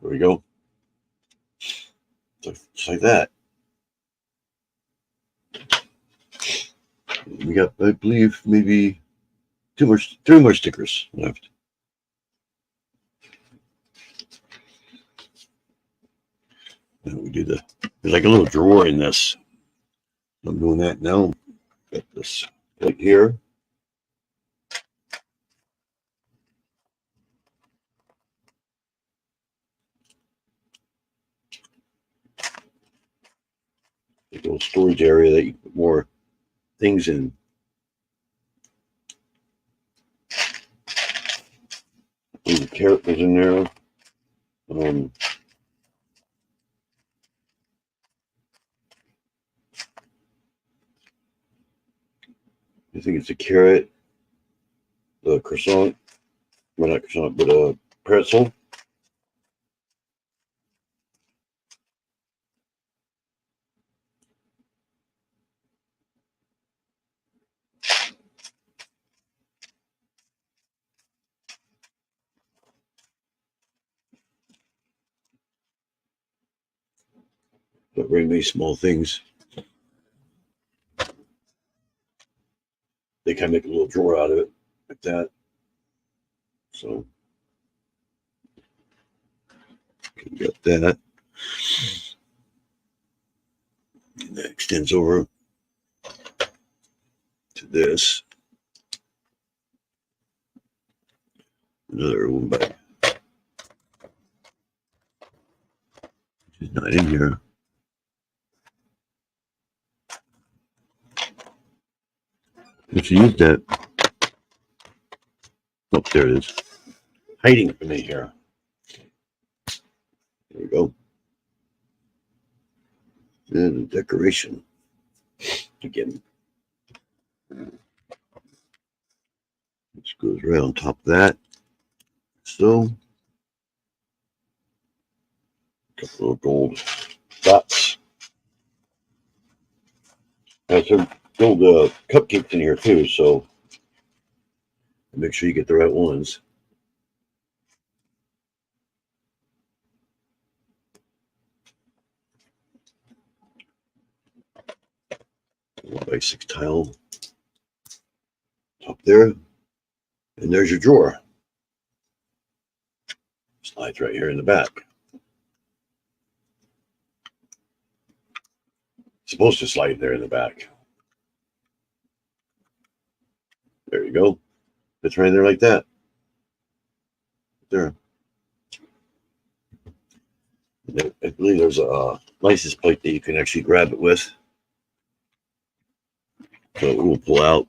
There we go. So just like that. We got, I believe, maybe 3 more stickers left. And we do there's like a little drawer in this. I'm doing that now. Got this right here. little storage area that you can put more things in. The carrot was in there. I think it's a carrot, the croissant, well, not croissant, but a pretzel. But very many small things. They kind of make a little drawer out of it, like that. So, you got that. And that extends over to this. Another one back. It's not in here. If you use that, oh, there it is. Hiding from me here. There we go. And the decoration. Again. This goes right on top of that. So, a couple of gold dots. There's some gold cupcakes in here too, so make sure you get the right ones. One by 6 tile top there, and there's your drawer. Slides right here in the back. It's supposed to slide there in the back. There you go. It's right there like that. There. I believe there's a license plate that you can actually grab it with. So it will pull out.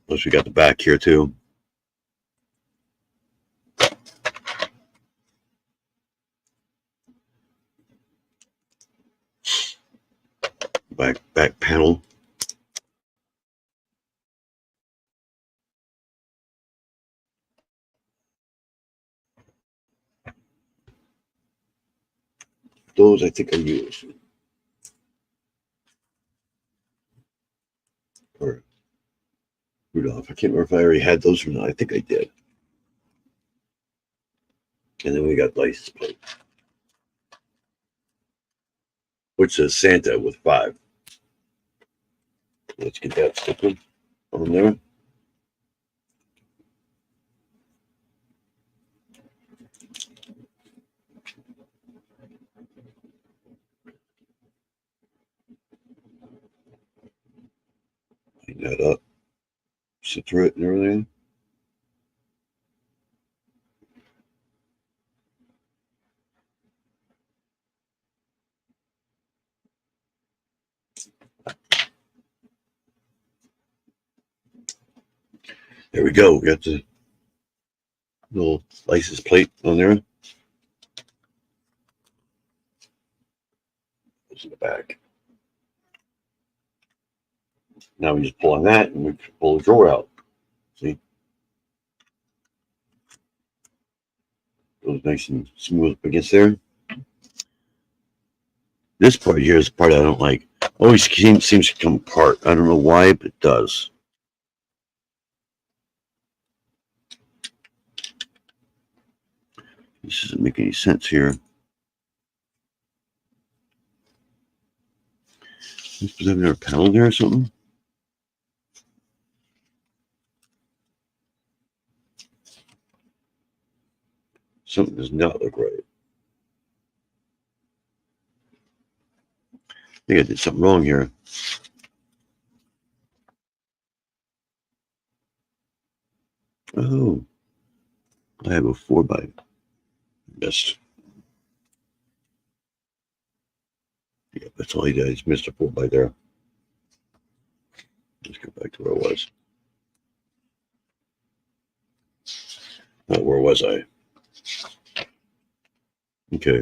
Plus we got the back here too. Back panel. Those I think I used. Or Rudolph. I can't remember if I already had those or not. I think I did. And then we got license plate, which says Santa with 5. Let's get that sticking on there. Clean that up. Sit through it and everything. There we go. We got the little license plate on there. Goes in the back. Now we just pull on that and we pull the drawer out. See? Goes nice and smooth up against there. This part here is the part I don't like. Always seems to come apart. I don't know why, but it does. This doesn't make any sense here. Was there another panel there or something? Something does not look right. I think I did something wrong here. Oh, I have a 4x. Best. Yeah, Yeah, that's all he did. He's missed a 4x there. Let's go back to where I was. Oh, where was I? Okay.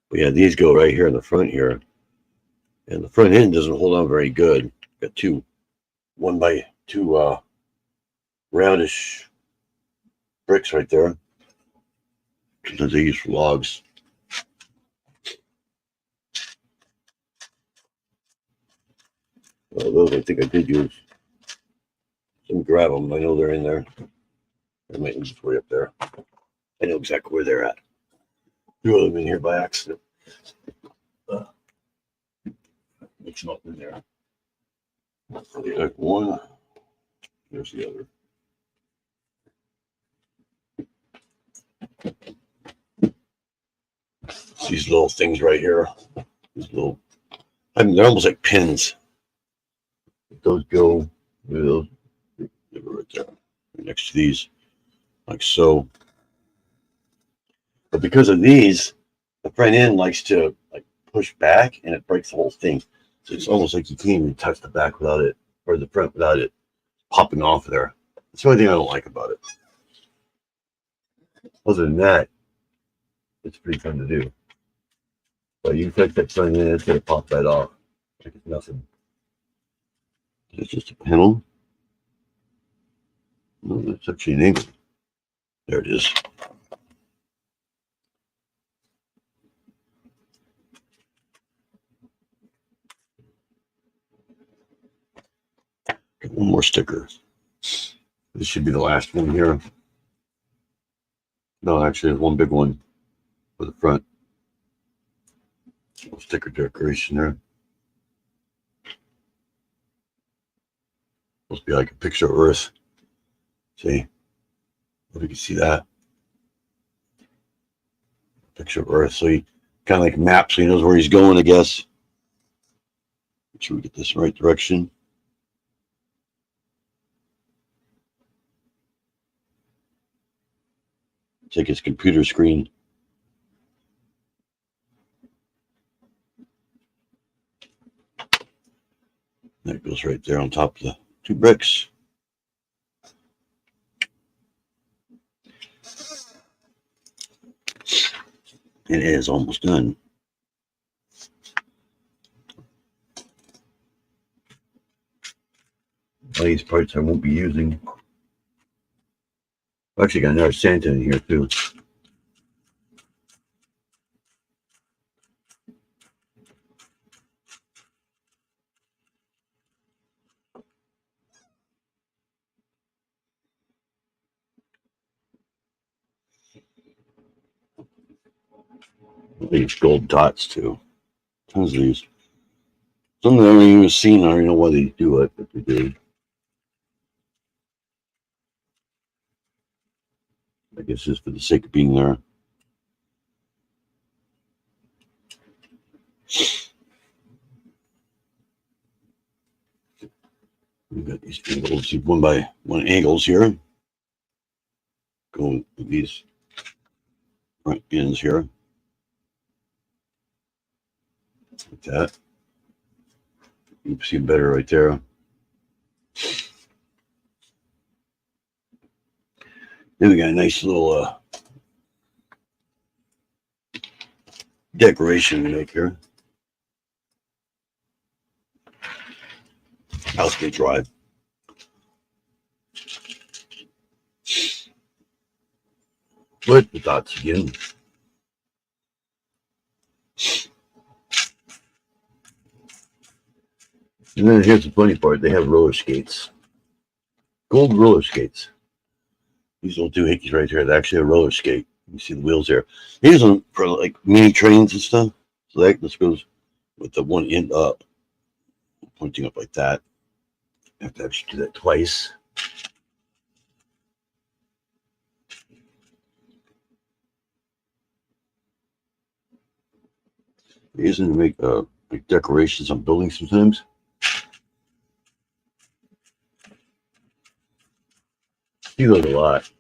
But yeah, these go right here in the front here. And the front end doesn't hold on very good. Got 1x2 roundish bricks right there. Sometimes they use for logs. Well, those I think I did use. Let me grab them. I know they're in there. I might inventory up there. I know exactly where they're at. Threw them in here by accident. Mix them up in there. There's one. There's the other. These little things right here. These little, I mean, they're almost like pins. Those go, those they go right there, right next to these, like so. But because of these, the front end likes to like push back, and it breaks the whole thing. So it's almost like you can't even touch the back without it, or the front without it popping off there. That's the only thing I don't like about it. Other than that, it's pretty fun to do. But you touch that front end, it's gonna pop that off like it's nothing. It's just a panel. No, that's actually an angle. There it is. Got one more sticker. This should be the last one here. No, actually, there's one big one for the front. Little sticker decoration there. Supposed to be like a picture of Earth. See? Hope you can see that. Picture of Earth. So he kind of like maps, so he knows where he's going, I guess. Make sure we get this in the right direction. Take his computer screen. That goes right there on top of the 2 bricks. It is almost done. All these parts I won't be using. I've actually got another Santa in here too. These gold dots too. Tons of these. Some of them I haven't even seen. I don't even know why they do it, but they do. I guess just for the sake of being there. We've got these angles, 1x1 angles here. Go with these front ends here. Like that. You can see better right there. Then we got a nice little decoration to make here. House gate drive. Put the dots again. And then here's the funny part. They have roller skates. Gold roller skates. These little doohickeys right here. They're actually a roller skate. You see the wheels there. They use them for like mini trains and stuff. So that this goes with the one end up. Pointing up like that. I have to actually do that twice. They use them to make like decorations on buildings sometimes. See those a lot.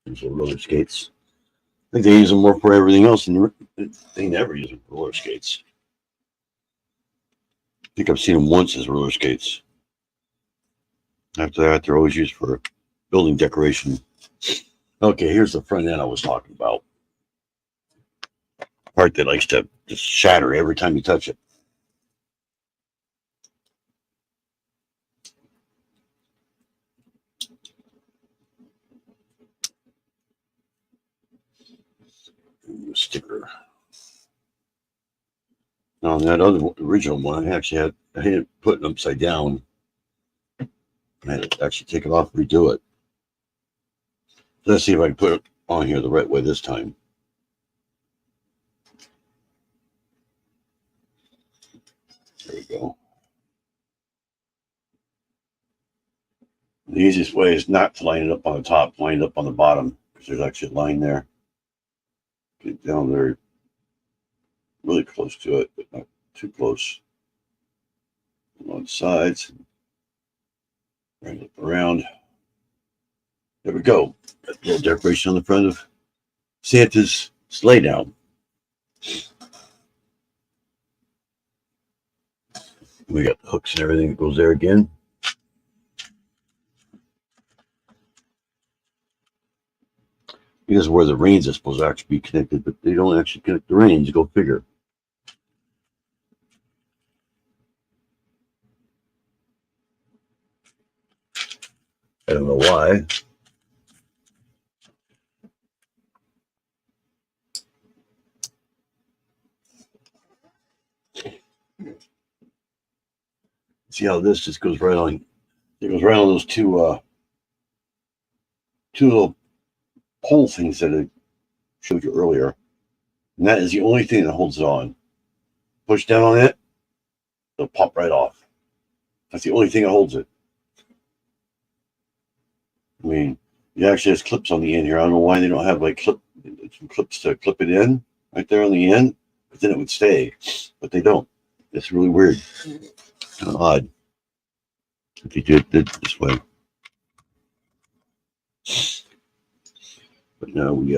These little roller skates. think they use them more for everything else, and they never use them for roller skates. I think I've seen them once as roller skates. After that, they're always used for building decoration. Okay, here's the front end I was talking about. Part that likes to just shatter every time you touch it. Sticker. Now, on that other original one, I had put it upside down. I had to actually take it off and redo it. Let's see if I can put it on here the right way this time. There we go. The easiest way is not to line it up on the top, line it up on the bottom, because there's actually a line there. Get down there really close to it, but not too close. On the sides, right up around. There we go. Got a little decoration on the front of Santa's sleigh down. We got the hooks and everything that goes there again. Here's where the reins are supposed to actually be connected, but they don't actually connect the reins. Go figure. I don't know why. See how this just goes right on. It goes right on those two little pole things that I showed you earlier. And that is the only thing that holds it on. Push down on it, it'll pop right off. That's the only thing that holds it. I mean, it actually has clips on the end here. I don't know why they don't have like clips to clip it in right there on the end, but then it would stay. But they don't. It's really weird. Kind of odd. If they did it this way. But now we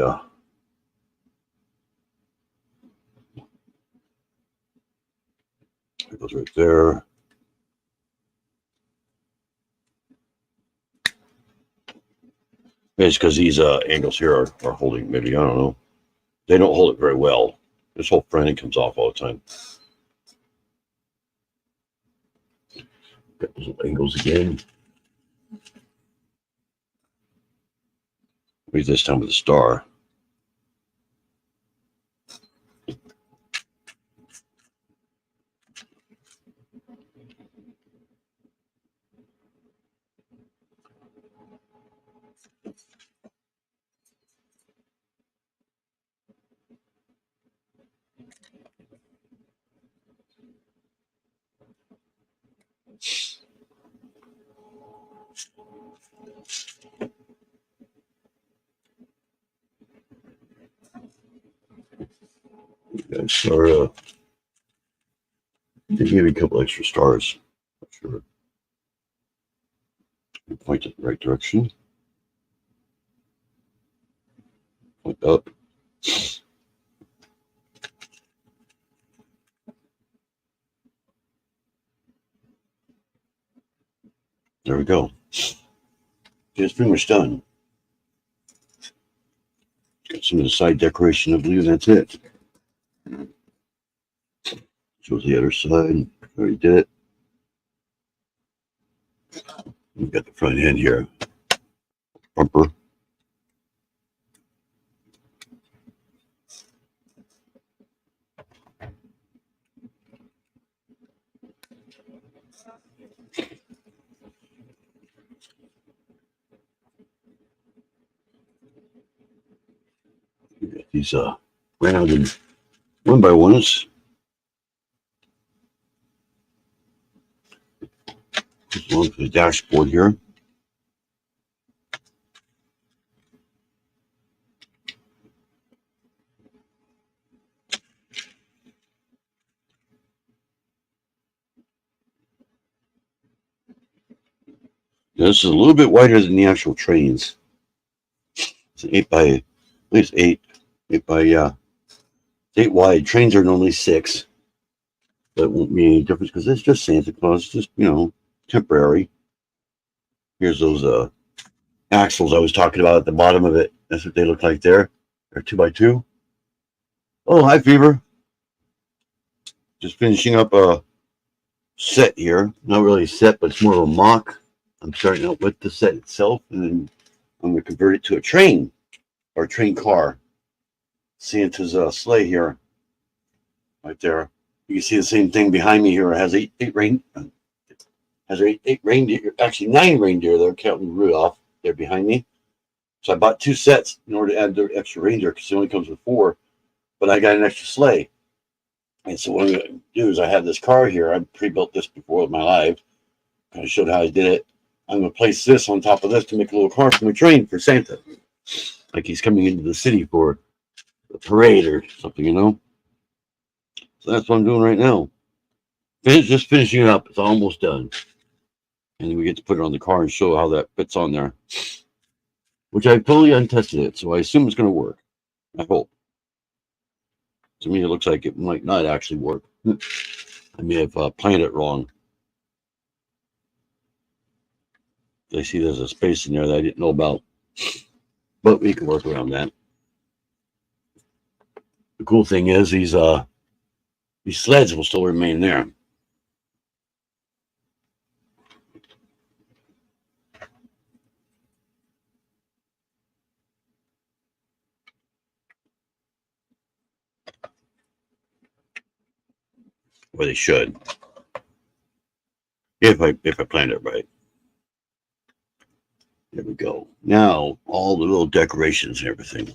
it goes right there. It's because these angles here are holding, maybe, I don't know. They don't hold it very well. This whole front end comes off all the time. Got those little angles again. Maybe this time with a star. Star, they gave you a couple extra stars. Not sure. Point it in the right direction. Point up. There we go. It's pretty much done. Got some of the side decoration, I believe that's it. Shows the other side. Already did it. We've got the front end here. Bumper. We got these round and 1x1s. Along to the dashboard here. Now, this is a little bit wider than the actual trains. It's an 8 by, at least 8. Statewide, trains are normally 6, but it won't be any difference because it's just Santa Claus, just, temporary. Here's those axles I was talking about at the bottom of it. That's what they look like there. They're 2x2. Oh, hi, Fever. Just finishing up a set here. Not really a set, but it's more of a mock. I'm starting out with the set itself, and then I'm going to convert it to a train or a train car. Santa's sleigh here, right there. You can see the same thing behind me here. It has eight reindeer, actually 9 reindeer there, counting Rudolph there behind me. So I bought 2 sets in order to add the extra reindeer because it only comes with 4. But I got an extra sleigh. And so what I'm going to do is I have this car here. I pre-built this before with my live. Kind of showed how I did it. I'm going to place this on top of this to make a little car for my train for Santa. Like he's coming into the city for a parade or something, So that's what I'm doing right now. Just finishing it up. It's almost done. And then we get to put it on the car and show how that fits on there. Which I've totally untested it, so I assume it's going to work. I hope. To me, it looks like it might not actually work. I may have planned it wrong. I see there's a space in there that I didn't know about. But we can work around that. The cool thing is these sleds will still remain there. Or they should. If I planned it right. There we go. Now all the little decorations and everything.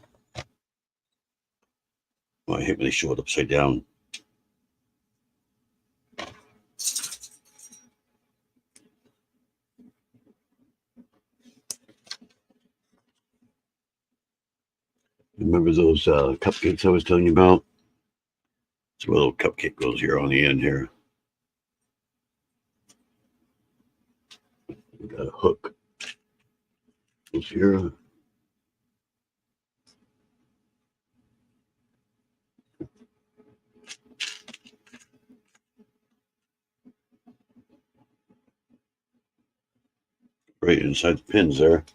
Well, I hate when they show it upside down. Remember those cupcakes I was telling you about? So a little cupcake goes here on the end here. We got a hook. Goes here. Right inside the pins there.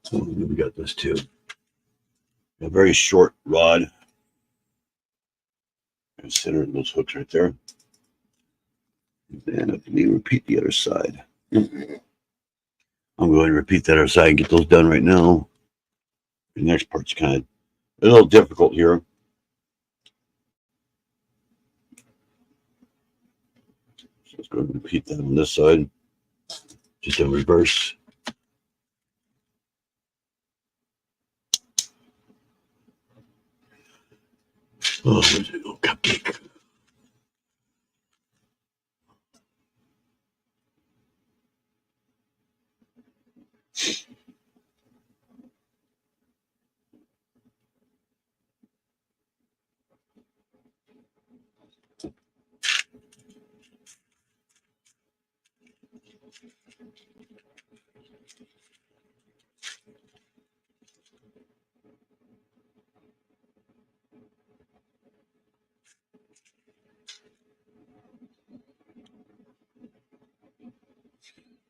So we got this too. A very short rod. And center those hooks right there. And then let me repeat the other side. I'm going to repeat that other side and get those done right now. The next part's kind of a little difficult here. So let's go and repeat that on this side. Just in reverse. Oh, where's a little cupcake?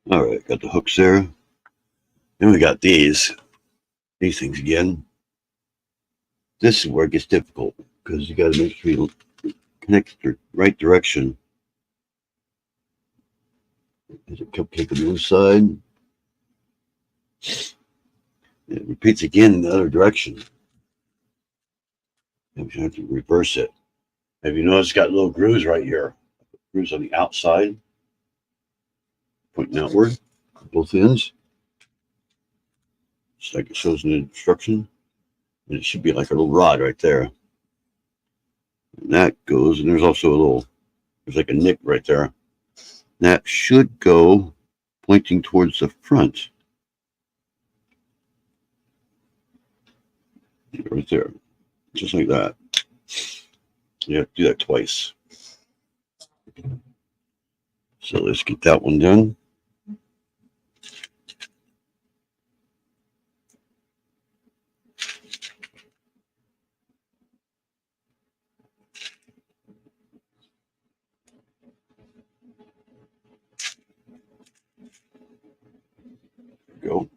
All right, got the hooks there. Then we got these things again. This is where it gets difficult because you got to make sure you connect the right direction. There's a cupcake on the other side. It repeats again in the other direction. And you have to reverse it. Have you noticed it's got little grooves right here? Grooves on the outside, pointing outward, both ends. Just like it shows in the instruction. And it should be like a little rod right there. And that goes, and there's also a little, there's like a nick right there. That should go pointing towards the front. Right there. Just like that. You have to do that twice. So let's get that one done. go.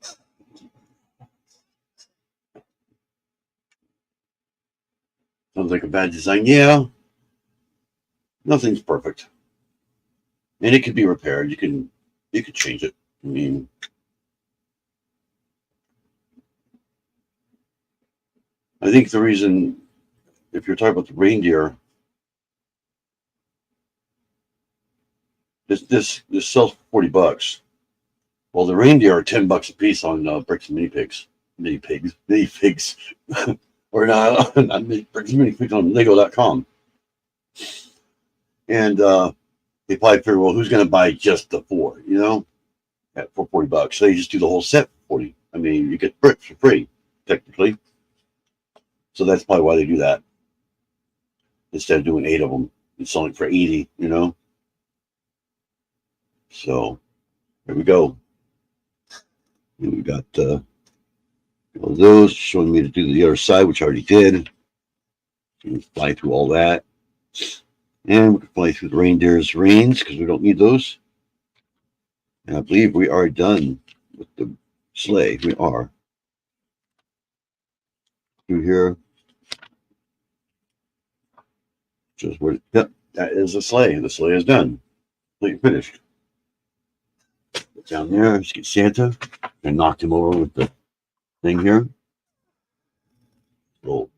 Sounds like a bad design. Yeah, nothing's perfect, and it could be repaired. You could change it. I mean, I think the reason, if you're talking about the reindeer, this sells for $40. Well, the reindeer are $10 a piece on Bricks and Mini Pigs, or not Bricks and Mini Pigs on Lego.com. And they probably figure, well, who's going to buy just the four? For $40. So they just do the whole set for 40. I mean, you get bricks for free, technically. So that's probably why they do that. Instead of doing 8 of them and selling for 80, So there we go. And we got all those showing me to do the other side, which I already did. So we can fly through all that. And we can fly through the reindeer's reins because we don't need those. And I believe we are done with the sleigh. We are. Through here. Just where, yep, that is the sleigh. The sleigh is done. Completely finished. Put down there, let's get Santa. And knocked him over with the thing here. Little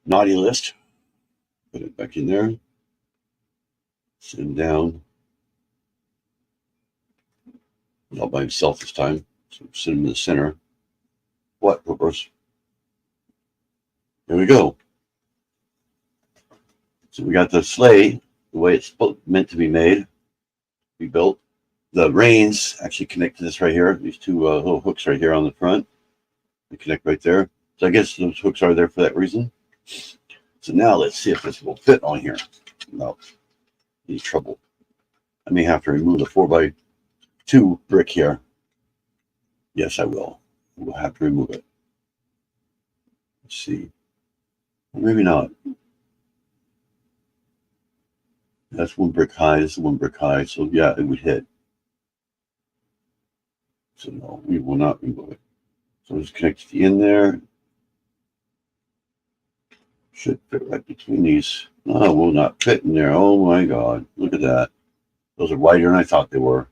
naughty list. Put it back in there. Sit him down. Not by himself this time. So sit him in the center. What, Poopers? There we go. So we got the sleigh, the way it's meant to be made, be built. The reins actually connect to this right here. These two little hooks right here on the front. They connect right there. So I guess those hooks are there for that reason. So now let's see if this will fit on here without any trouble. I may have to remove the 4x2 brick here. Yes, I will. We'll have to remove it. Let's see. Maybe not. That's one brick high. This is one brick high. So yeah, it would hit. So no, we will not remove it. So just connect it in there. Should fit right between these. No, it will not fit in there. Oh my God. Look at that. Those are wider than I thought they were.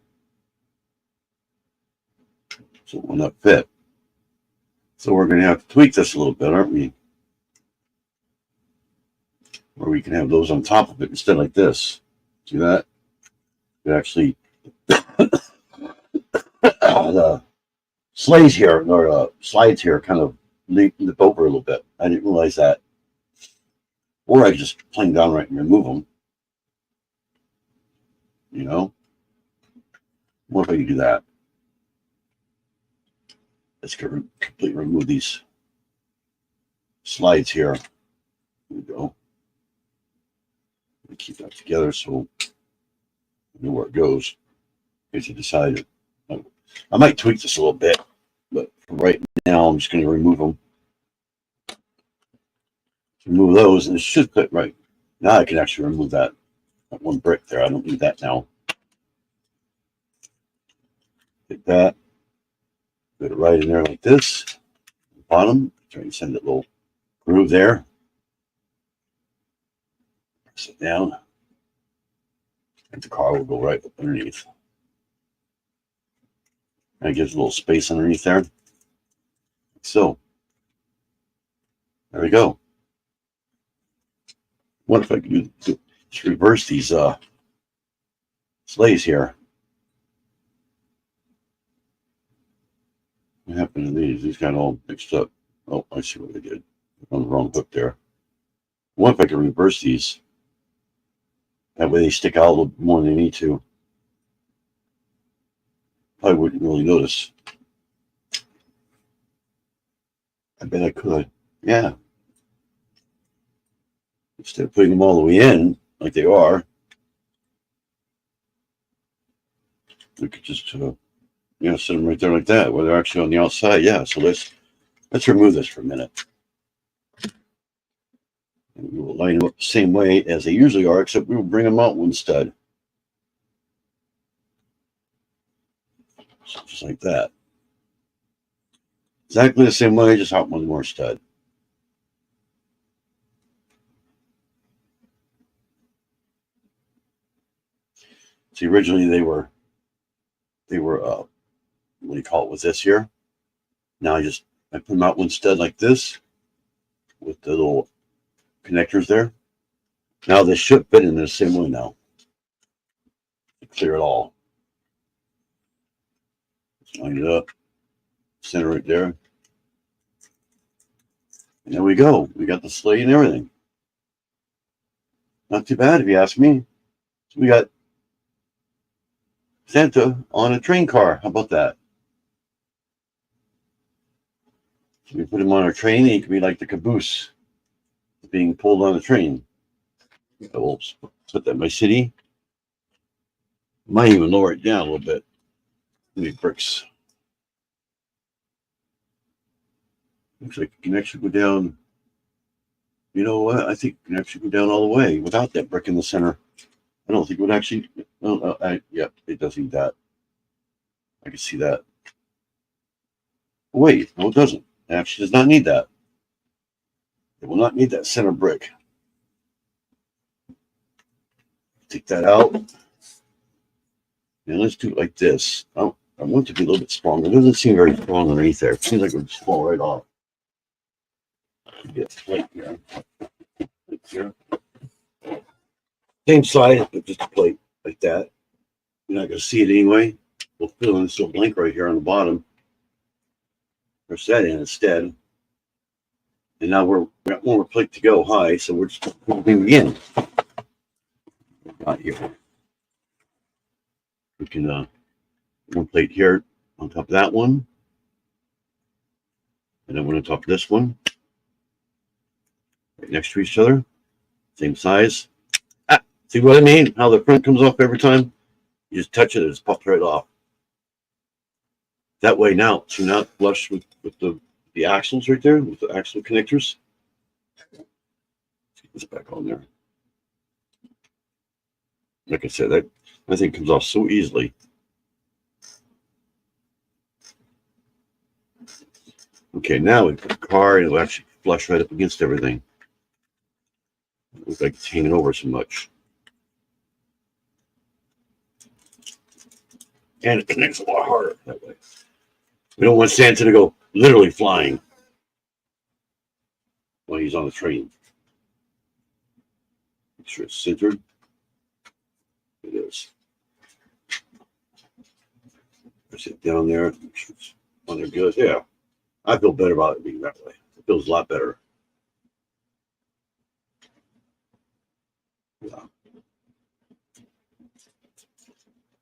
So it will not fit. So we're going to have to tweak this a little bit, aren't we? Or we can have those on top of it instead like this. See that? It actually the sleighs here, or slides here, kind of lip over a little bit. I didn't realize that. Or I just plain downright and remove them. What if I can do that? Let's completely remove these slides here. There we go. Keep that together so I know where it goes. In case I decide I might tweak this a little bit, but for right now I'm just going to remove them. Remove those, and it should fit right. Now I can actually remove that one brick there. I don't need that now. Get that. Put it right in there like this. Bottom. Try and send it a little groove there. Press it down. And the car will go right up underneath. And it gives a little space underneath there. So there we go. What if I could just reverse these sleighs here? What happened to these? These got all mixed up. Oh, I see what I did. On the wrong hook there. What if I could reverse these? That way they stick out a little more than they need to. Probably wouldn't really notice. I bet I could. Yeah. Instead of putting them all the way in, like they are, we could just, set them right there like that, where they're actually on the outside. Yeah, so let's remove this for a minute. And we will line them up the same way as they usually are, except we will bring them out one stud. So just like that. Exactly the same way, just out one more stud. See, originally they were what do you call it, with this here. Now I put them out one stud like this with the little connectors there. Now they should fit in the same way now. Clear it all. Just line it up, center it there. And there we go. We got the sleigh and everything. Not too bad if you ask me. So we got Santa on a train car. How about that? So we put him on a train and he can be like the caboose being pulled on a train. I will put that in my city. Might even lower it down a little bit. Need bricks. Looks like it can actually go down. You know what? I think it can actually go down all the way without that brick in the center. I don't think it would actually. Yep, it does need that. I can see that. Wait, no, it doesn't. It actually does not need that. It will not need that center brick. Take that out. And let's do it like this. I want it to be a little bit stronger. It doesn't seem very strong underneath there. It seems like it would just fall right off. Get plate here. Plate here. Same size, but just a plate like that. You're not going to see it anyway. We'll fill in this little blank right here on the bottom. Press that in instead. And now we got one more plate to go high, so we're just moving again. Got here. We can one plate here on top of that one, and then one on top of this one, right next to each other, same size. See what I mean? How the front comes off every time? You just touch it, it just pops right off. That way now, so not flush with the axles right there, with the axle connectors. Let's get this back on there. Like I said, that I think comes off so easily. Okay, now we put the car and it'll actually flush right up against everything. It looks like it's hanging over so much. And it connects a lot harder that way. We don't want Santa to go literally flying while he's on the train. Make sure it's centered. It is. Press it down there. Make sure it's on there good. Yeah. I feel better about it being that way. It feels a lot better. Yeah.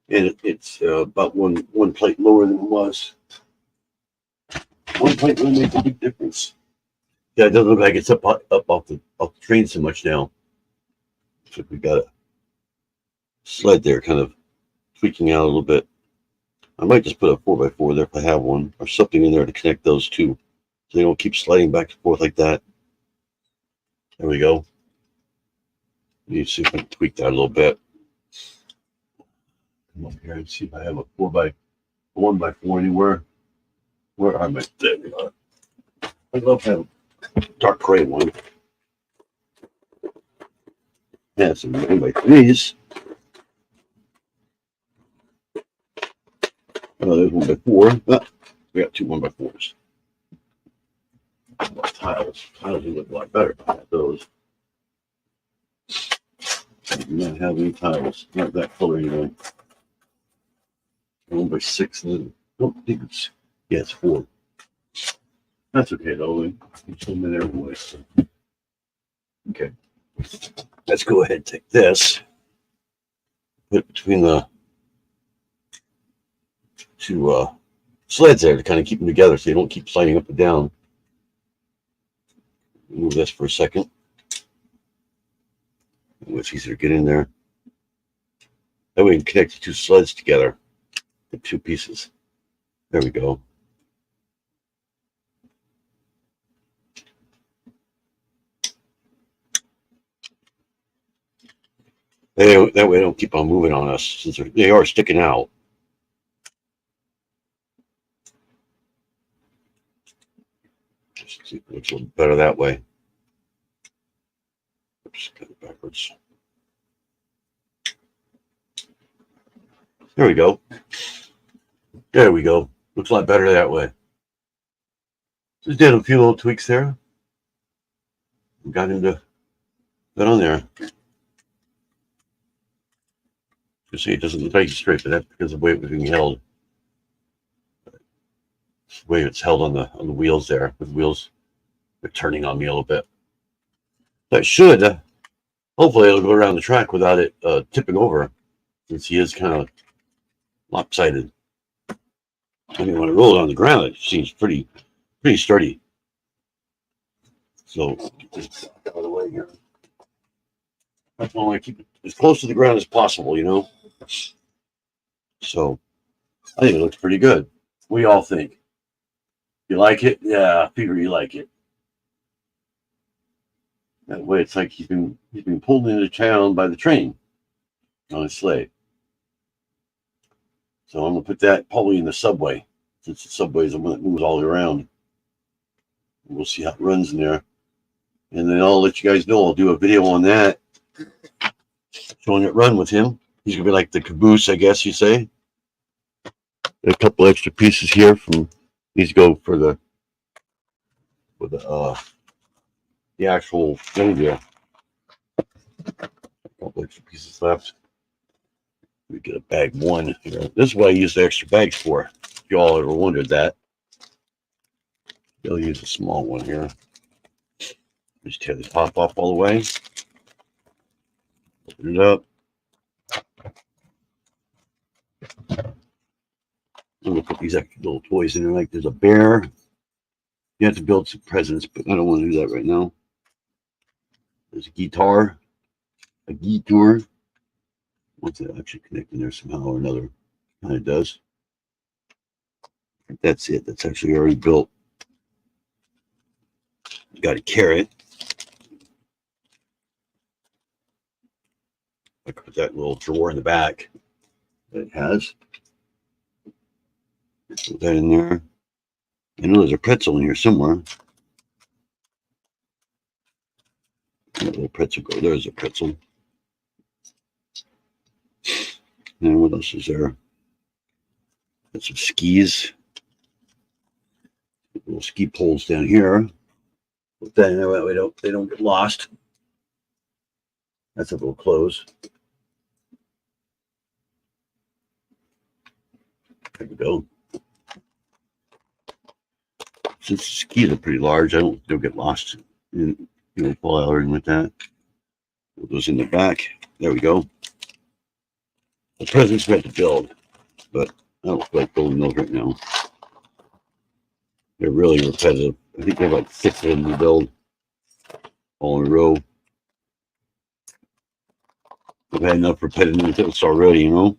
And it's about one plate lower than it was. One plate really makes a big difference. Yeah, it doesn't look like it's up off the train so much now. So we got a sled there, kind of tweaking out a little bit. I might just put a 4x4 there if I have one, or something in there to connect those two, so they don't keep sliding back and forth like that. There we go. Need to see if I can tweak that a little bit. Come up here and see if I have a 1x4 anywhere. Where are my? There we are. I'd love to have a dark gray one. Yeah, some 1x3s. Oh, there's 1x4. Ah, we got two 1x4s. Tiles. Tiles would look a lot better if I had those. I do not have any tiles. Not that color anyway. 1x6. I don't think it's. Yeah, it's 4. That's okay though. We put them in there anyway. So. Okay. Let's go ahead and take this. Put it between the two sleds there to kind of keep them together so they don't keep sliding up and down. Move this for a second. It's easier to get in there. That way we can connect the two sleds together, the two pieces. There we go. That way they don't keep on moving on us since they are sticking out. See, it looks a little better that way. Oops, got it backwards. There we go. There we go. Looks a lot better that way. Just did a few little tweaks there. Got him to put on there. You see, it doesn't look like it's straight, but that's because of the way it was being held. The way it's held on the wheels there. The wheels are turning on me a little bit. That should, hopefully, it'll go around the track without it tipping over, since he is kind of lopsided. I mean, when I roll it on the ground, it seems pretty sturdy. So get this out of the way here. That's why I want to keep it as close to the ground as possible, you know. So I think it looks pretty good. We all think. You like it? Yeah, I figure you like it. That way, it's like he's been pulled into town by the train on a sleigh. So I'm gonna put that probably in the subway, since the subway is the one that moves all around. We'll see how it runs in there, and then I'll let you guys know. I'll do a video on that, showing it run with him. He's gonna be like the caboose, I guess you say. A couple extra pieces here from these go for the actual thing there. A couple extra pieces left. We get a bag one here. This is what I use the extra bags for. If you all ever wondered that. You'll use a small one here. Just tear the top off all the way. Open it up. I'm gonna put these extra little toys in there. Like there's a bear. You have to build some presents, but I don't want to do that right now. There's a guitar. A guitar. Wants it actually connect in there somehow or another. Kind of does. That's it. That's actually already built. Got a carrot. I put that little drawer in the back that it has. Put that in there. I know there's a pretzel in here somewhere. That little pretzel go. There's a pretzel. And what else is there? Got some skis. Little ski poles down here. Put that in there that way they don't get lost. That's a little close. There we go. Since the skis are pretty large, they'll get lost. And fall out with that. Put those in the back. There we go. The presents we have to build, but I don't feel like building those right now. They're really repetitive. I think they have like 6 of them to build all in a row. I've had enough repetitiveness already, you know.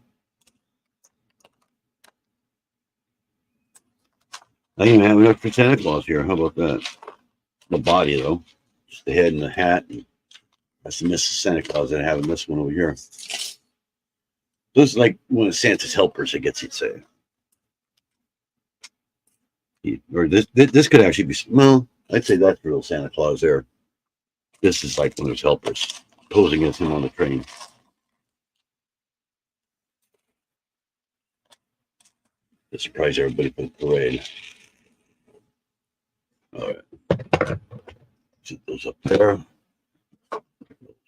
I even have enough for Santa Claus here. How about that? The body, though. Just the head and the hat. And that's the Mrs. Santa Claus that I have in this one over here. This is like one of Santa's helpers, I guess you'd say. Or this could actually be, well, I'd say that's real Santa Claus there. This is like one of his helpers, posing as him on the train. To surprise everybody for the parade. All right. Set those up there.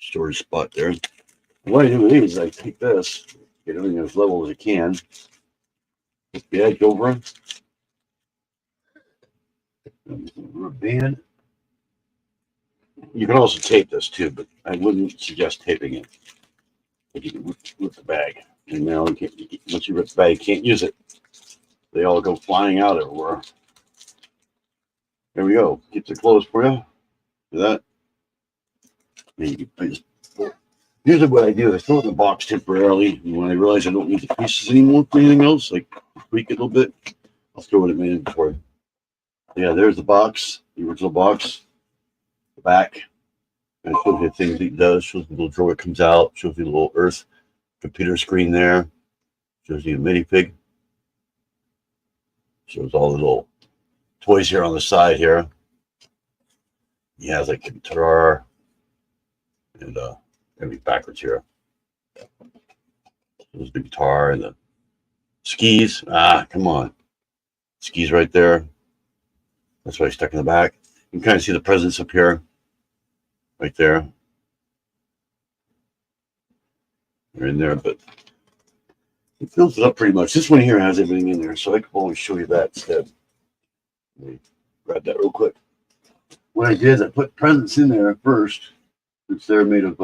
Storage spot there. What I do with these is I take this, get everything as level as I can, put the edge over it. Rubber band. You can also tape this too, but I wouldn't suggest taping it. If you can rip the bag, and now once you rip the bag, you can't use it. They all go flying out everywhere. There we go. Keeps it closed for you. Do that. Usually what I do is I throw it in the box temporarily, and when I realize I don't need the pieces anymore for anything else, like tweak it a little bit, I'll throw it in my inventory. Yeah, there's the box, the original box, the back. And it shows you the things it does. Shows the little drawer comes out. Shows you the little Earth computer screen there. Shows you a minifig. Shows all the little toys here on the side here. he has like a guitar and gonna be backwards here. There's the guitar and the skis. Ah, come on. Skis right there. That's why I stuck in the back. You can kind of see the presents up here. Right there. They're in there, but it fills it up pretty much. This one here has everything in there, so I can always show you that instead. Let me grab that real quick. What I did is I put presents in there first. Since they're made of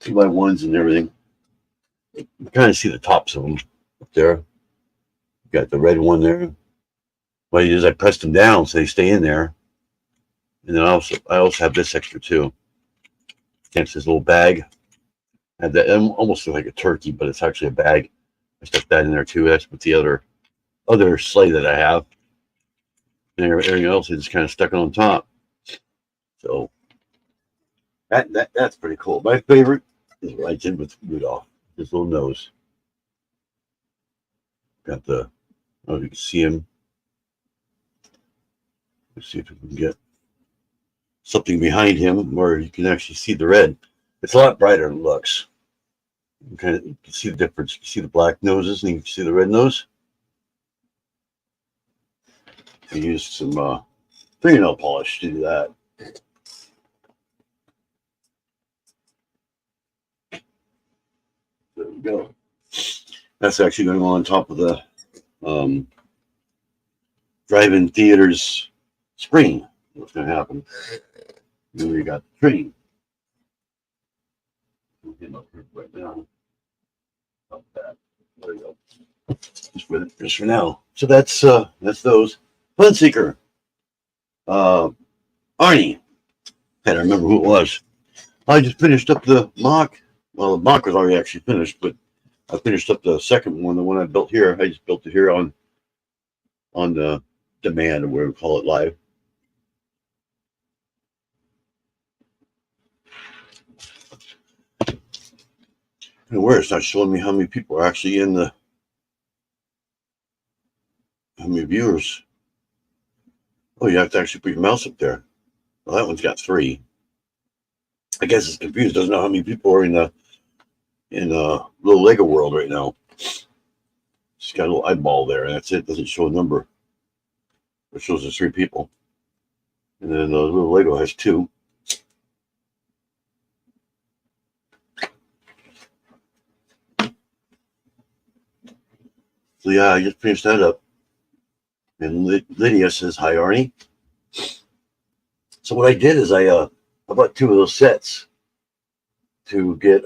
2x1s and everything. You kind of see the tops of them up there. Got the red one there. What I did is I pressed them down so they stay in there. And then I also have this extra too. It's this little bag. I had that almost like a turkey, but it's actually a bag. I stuck that in there too. That's with the other sleigh that I have. And everything else is kind of stuck on top. So that's pretty cool. My favorite is what I did with Rudolph. His little nose. Got the, I don't know if you can see him. Let's see if we can get something behind him where you can actually see the red. It's a lot brighter than it looks. You can see the difference. You can see the black noses and you can see the red nose. I used some fingernail polish to do that. There we go. That's actually going to go on top of the drive-in theater's screen. What's going to happen? Then we got the train. Right now. Up that. There we go. Just for now. So that's those. Fun Seeker. Arnie. I can't remember who it was. I just finished up the mock. Well, the mock was already actually finished, but I finished up the second one, the one I built here. I just built it here on the demand, or whatever we call it, live. And where it's not showing me how many people are actually in the, how many viewers. Oh, you have to actually put your mouse up there. Well, that one's got 3. I guess it's confused. Doesn't know how many people are in little Lego world right now. It's got a little eyeball there, and that's it. Doesn't show a number. It shows the 3 people, and then the little Lego has 2. So yeah, I just finished that up. And Lydia says, "Hi, Arnie." So what I did is I bought 2 of those sets to get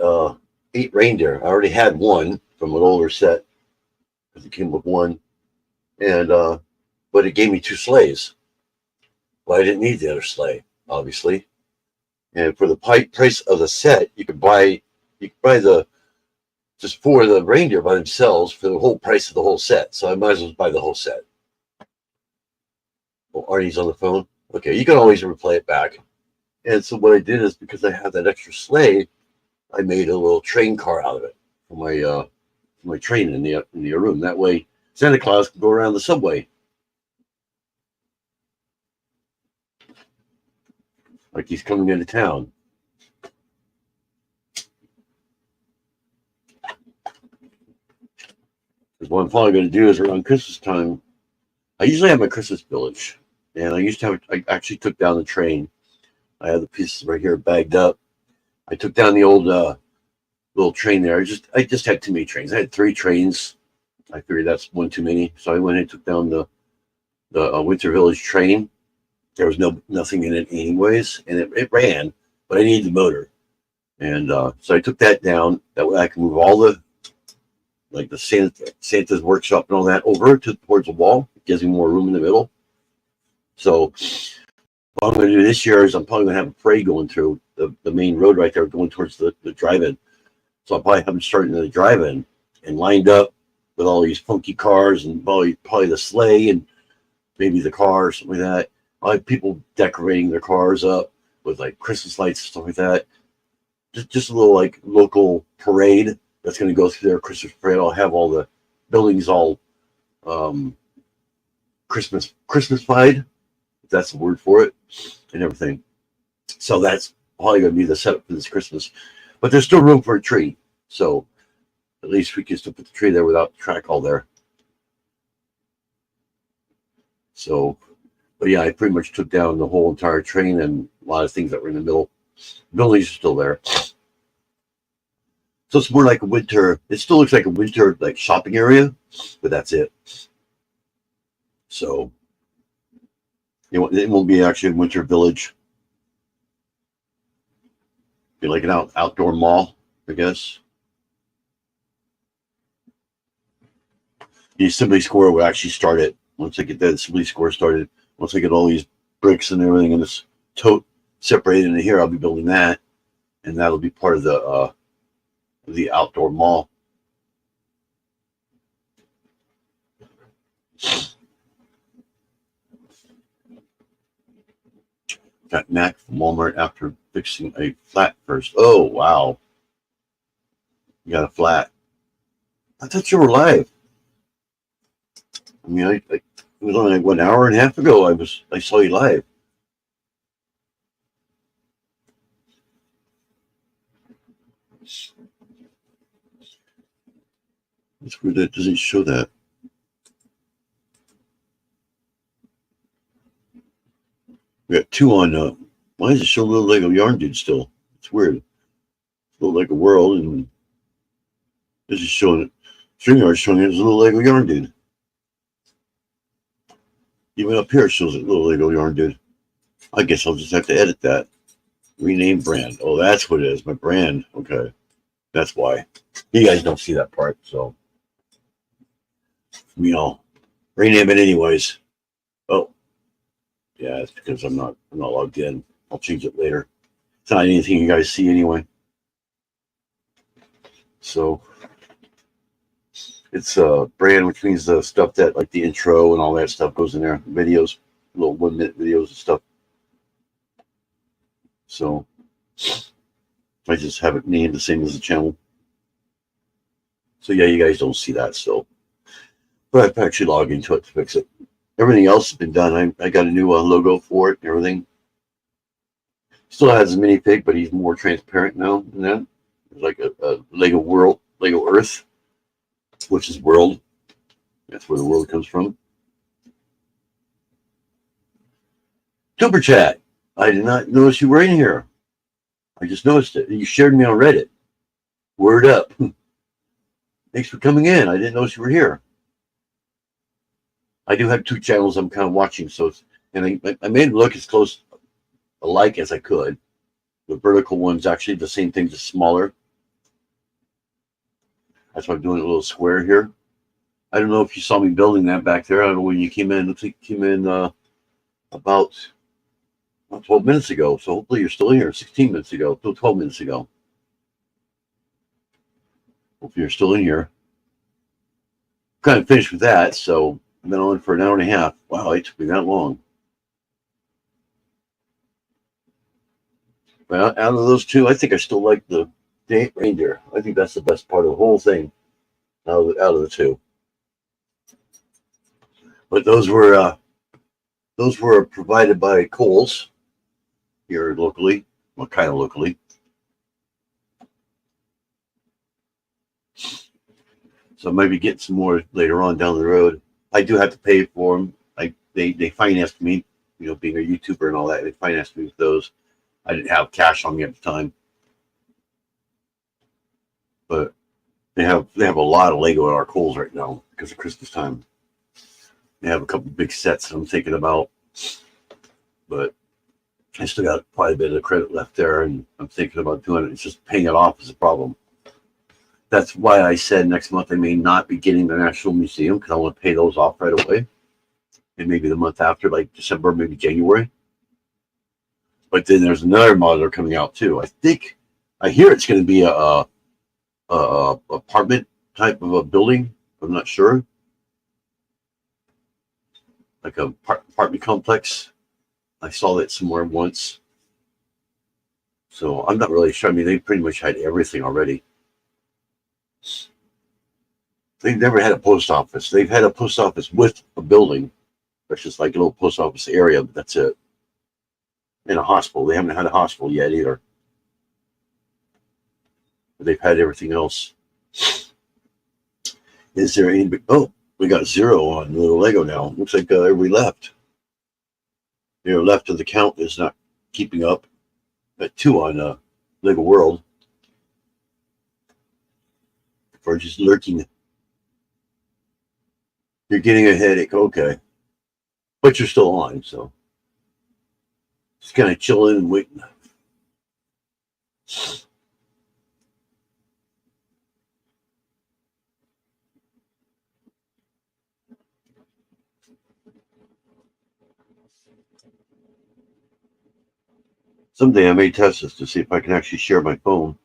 8 reindeer. I already had one from an older set because it came with one, and but it gave me 2 sleighs. Well, I didn't need the other sleigh, obviously. And for the price of the set, you could buy just 4 of the reindeer by themselves for the whole price of the whole set. So I might as well buy the whole set. Oh, Arnie's on the phone. Okay, you can always replay it back. And so what I did is, because I have that extra sleigh, I made a little train car out of it for my train in the room. That way, Santa Claus can go around the subway like he's coming into town. Because what I'm probably going to do is around Christmas time, I usually have my Christmas village, and I actually took down the train. I have the pieces right here bagged up. I took down the old little train there. I just had too many trains. I had 3 trains. I figured that's one too many, so I went and took down the Winter Village train. There was nothing in it anyways, and it ran, but I needed the motor, and so I took that down. That way I can move all the Santa's workshop and all that over towards the wall. It gives me more room in the middle. So what I'm going to do this year is I'm probably going to have a parade going through the main road right there, going towards the drive-in. So I'll probably have them starting in the drive-in and lined up with all these funky cars, and probably the sleigh and maybe the car or something like that. I'll have people decorating their cars up with like Christmas lights and stuff like that. Just a little like local parade that's going to go through their Christmas parade. I'll have all the buildings all Christmasified, if that's the word for it, and everything. So that's probably going to be the setup for this Christmas. But there's still room for a tree. So at least we can still put the tree there without the track all there. So, but yeah, I pretty much took down the whole entire train and a lot of things that were in the middle. Buildings are still there. So it's more like a winter. It still looks like a winter like shopping area, but that's it. So it won't be actually a winter village. Be like an outdoor mall, I guess. The Assembly Square will actually start it once I get that Assembly Square started. Once I get all these bricks and everything in this tote separated into here, I'll be building that, and that'll be part of the outdoor mall. Got Mac from Walmart after fixing a flat first. Oh wow, you got a flat. I thought you were live. I mean, it was only like 1 hour and a half ago. I saw you live. It's weird that it doesn't show that. We got two on. Why does it show Little Lego Yarn Dude still? It's weird. It's Little Lego World, and this is showing it. StreamYard showing it as Little Lego Yarn Dude. Even up here it shows it Little Lego Yarn Dude. I guess I'll just have to edit that. Rename brand. Oh, that's what it is. My brand. Okay. That's why. You guys don't see that part, so rename it anyways. Oh. Yeah, it's because I'm not logged in. I'll change it later. It's not anything you guys see anyway. So it's a brand, which means the stuff that like the intro and all that stuff goes in there. Videos, little 1-minute videos and stuff. So I just have it named the same as the channel. So yeah, you guys don't see that still. But I've actually logged into it to fix it. Everything else has been done. I got a new logo for it and everything. Still has a minifig, but he's more transparent now than that. It's like a Lego World, Lego Earth, which is world. That's where the world comes from. Super Chat. I did not notice you were in here. I just noticed it. You shared me on Reddit. Word up. Thanks for coming in. I didn't notice you were here. I do have two channels I'm kind of watching, so I made it look as close alike as I could. The vertical one's actually the same thing, just smaller. That's why I'm doing a little square here. I don't know if you saw me building that back there. I don't know when you came in. Looks like you came in about 12 minutes ago. So hopefully you're still here. 16 minutes ago. 12 minutes ago. Hopefully you're still in here. Kind of finished with that, so I've been on for an hour and a half. Wow, it took me that long. But out of those two, I think I still like the reindeer. I think that's the best part of the whole thing out of the two. But those were provided by Kohls here locally, well, kind of locally. So maybe get some more later on down the road. I do have to pay for them. They financed me, being a YouTuber and all that. They financed me with those. I didn't have cash on me at the time, but they have a lot of Lego at our Kohls right now because of Christmas time. They have a couple big sets that I'm thinking about, but I still got quite a bit of credit left there, and I'm thinking about doing it. It's just paying it off is a problem. That's why I said next month I may not be getting the National Museum because I want to pay those off right away. And maybe the month after, like December, maybe January. But then there's another model coming out too. I hear it's going to be a apartment type of a building. I'm not sure. Like a apartment complex. I saw that somewhere once. So I'm not really sure. I mean, they pretty much had everything already. They've never had a post office. They've had a post office with a building. It's just like a little post office area, but that's it. in a hospital. They haven't had a hospital yet either. But they've had everything else. Is there any? Oh, we got 0 on little Lego now. Looks like everybody left. Your left of the count is not keeping up. At 2 on Lego World. For just lurking. You're getting a headache, okay. But you're still on, so just kind of chilling and waiting. Someday I may test this to see if I can actually share my phone.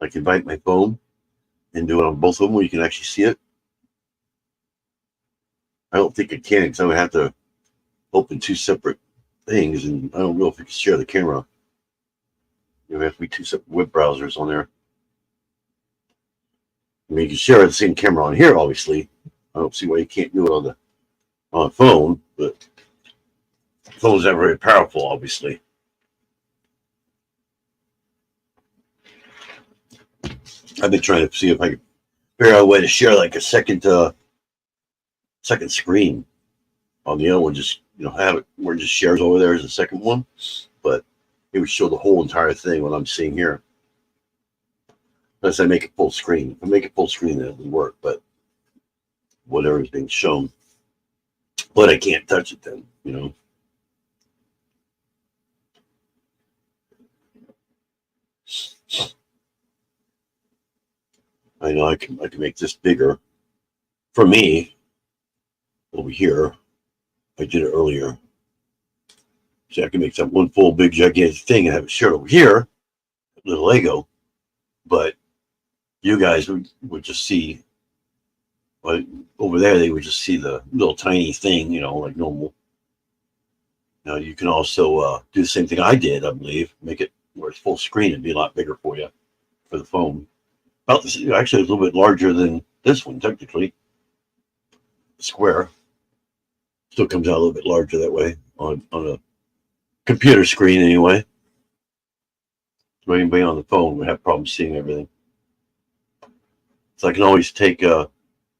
I can invite my phone and do it on both of them where you can actually see it. I don't think it can because I would have to open 2 separate things, and I don't know if you can share the camera. You have to be 2 separate web browsers on there. I mean, you can share the same camera on here, obviously. I don't see why you can't do it on a phone, but phones are very powerful, obviously. I've been trying to see if I can figure out a way to share like a second screen on the other one. Just have it where it just shares over there as a second one, but it would show the whole entire thing what I'm seeing here. Unless I make it full screen. If I make it full screen, then it would work. But whatever is being shown, but I can't touch it then. I know I can make this bigger. For me, over here, I did it earlier. See, I can make that one full big gigantic thing and have it shared over here, little Lego. But you guys would just see, but over there they would just see the little tiny thing, like normal. Now you can also do the same thing I did, I believe, make it where it's full screen. It'd be a lot bigger for you for the phone. About this, actually, it's a little bit larger than this one, technically. Square still comes out a little bit larger that way on a computer screen, anyway. So anybody on the phone would have problems seeing everything. So I can always take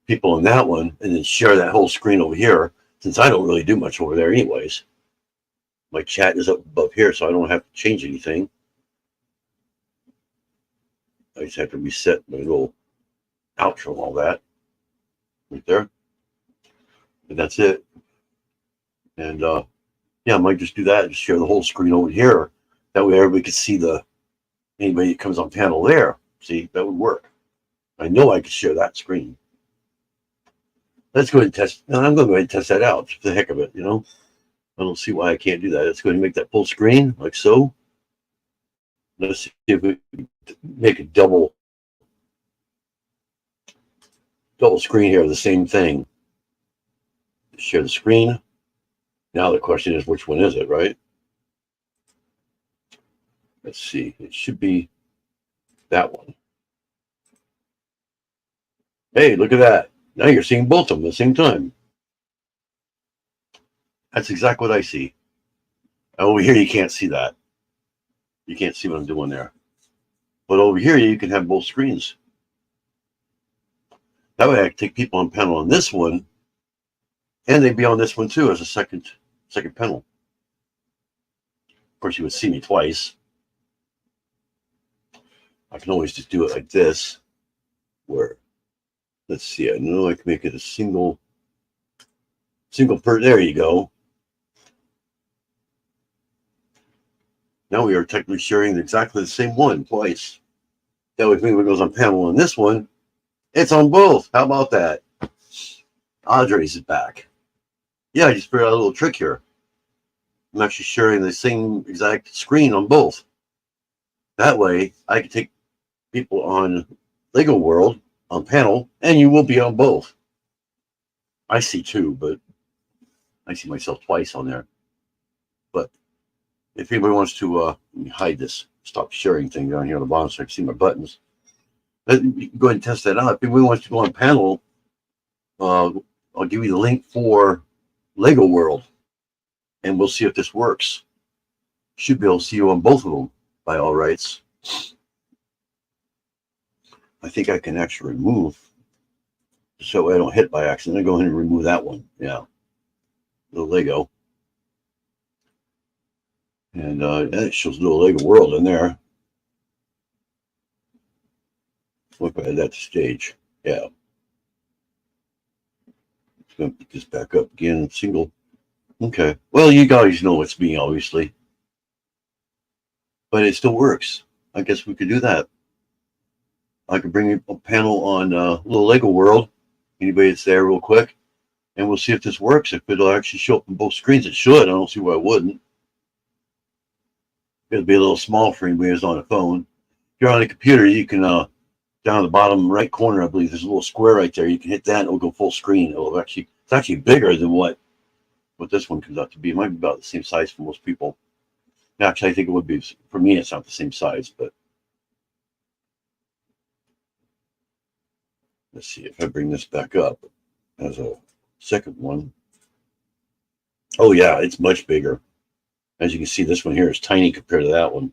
people on that one and then share that whole screen over here, since I don't really do much over there, anyways. My chat is up above here, so I don't have to change anything. I just have to reset my little outro and all that right there. And that's it. And yeah, I might just do that. Just share the whole screen over here. That way everybody can see anybody that comes on panel there. See, that would work. I know I could share that screen. Let's go ahead and test. And I'm going to go ahead and test that out for the heck of it, I don't see why I can't do that. Let's go ahead and make that full screen like so. Let's see if we can make a double screen here of the same thing. Share the screen. Now the question is, which one is it, right? Let's see. It should be that one. Hey, look at that. Now you're seeing both of them at the same time. That's exactly what I see. Over here, you can't see that. You can't see what I'm doing there. But over here, you can have both screens. That way I can take people on panel on this one, and they'd be on this one too as a second panel. Of course, you would see me twice. I can always just do it like this, where, let's see, I know I can make it a single per, there you go. Now we are technically sharing exactly the same one twice. That way, if anyone goes on panel on this one, it's on both. How about that? Audrey's is back. Yeah, I just figured out a little trick here. I'm actually sharing the same exact screen on both. That way, I can take people on Lego World on panel, and you will be on both. I see 2, but I see myself twice on there. But if anybody wants to, let me hide this stop sharing thing down here on the bottom so I can see my buttons. You can go ahead and test that out. If anybody wants to go on panel, I'll give you the link for Lego World, and we'll see if this works. Should be able to see you on both of them by all rights. I think I can actually remove, so I don't hit by accident. I go ahead and remove that one. Yeah, little Lego. And that shows little Lego world in there. Look at that stage. Yeah. Just gonna put this back up again. Single. Okay. Well, you guys know it's me, obviously. But it still works. I guess we could do that. I could bring a panel on little Lego world. Anybody that's there real quick. And we'll see if this works. If it'll actually show up on both screens. It should. I don't see why it wouldn't. It'll be a little small for anybody who's on a phone. If you're on a computer, you can down the bottom right corner, I believe there's a little square right there. You can hit that and it'll go full screen. It's actually bigger than what this one comes out to be. It might be about the same size for most people. Actually, I think it would be, for me, it's not the same size, but let's see if I bring this back up as a second one. Oh yeah, it's much bigger. As you can see, this one here is tiny compared to that one.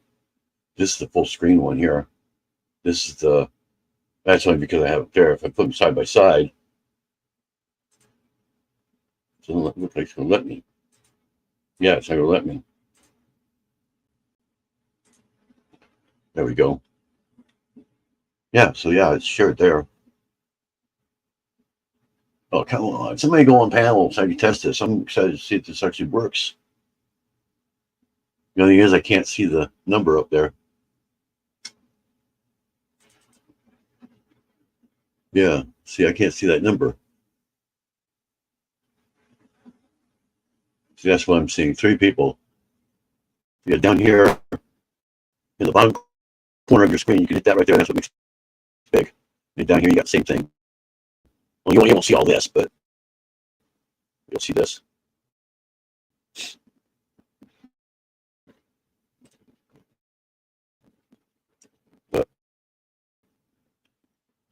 This is the full screen one here. This is that's only because I have it there. If I put them side by side, it doesn't look like it's going to let me. Yeah, it's not going to let me. There we go. Yeah, so yeah, it's shared there. Oh, come on. Somebody go on panel so I can test this. I'm excited to see if this actually works. The only thing is I can't see the number up there. Yeah, see, I can't see that number. See, that's what I'm seeing. 3 people. Yeah, down here in the bottom corner of your screen, you can hit that right there. That's what makes it big. And down here, you got the same thing. Well, you won't see all this, but you'll see this. But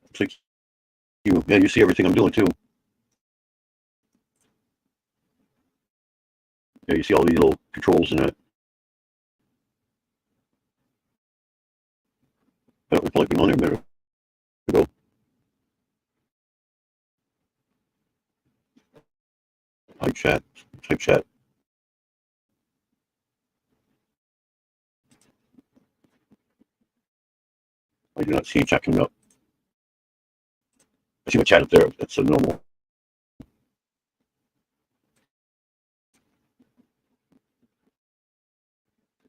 it's like you see everything I'm doing too. Yeah, you see all these little controls in it. I don't like being on there a minute ago. Type chat. I do not see chat coming up. I see my chat up there. That's a normal.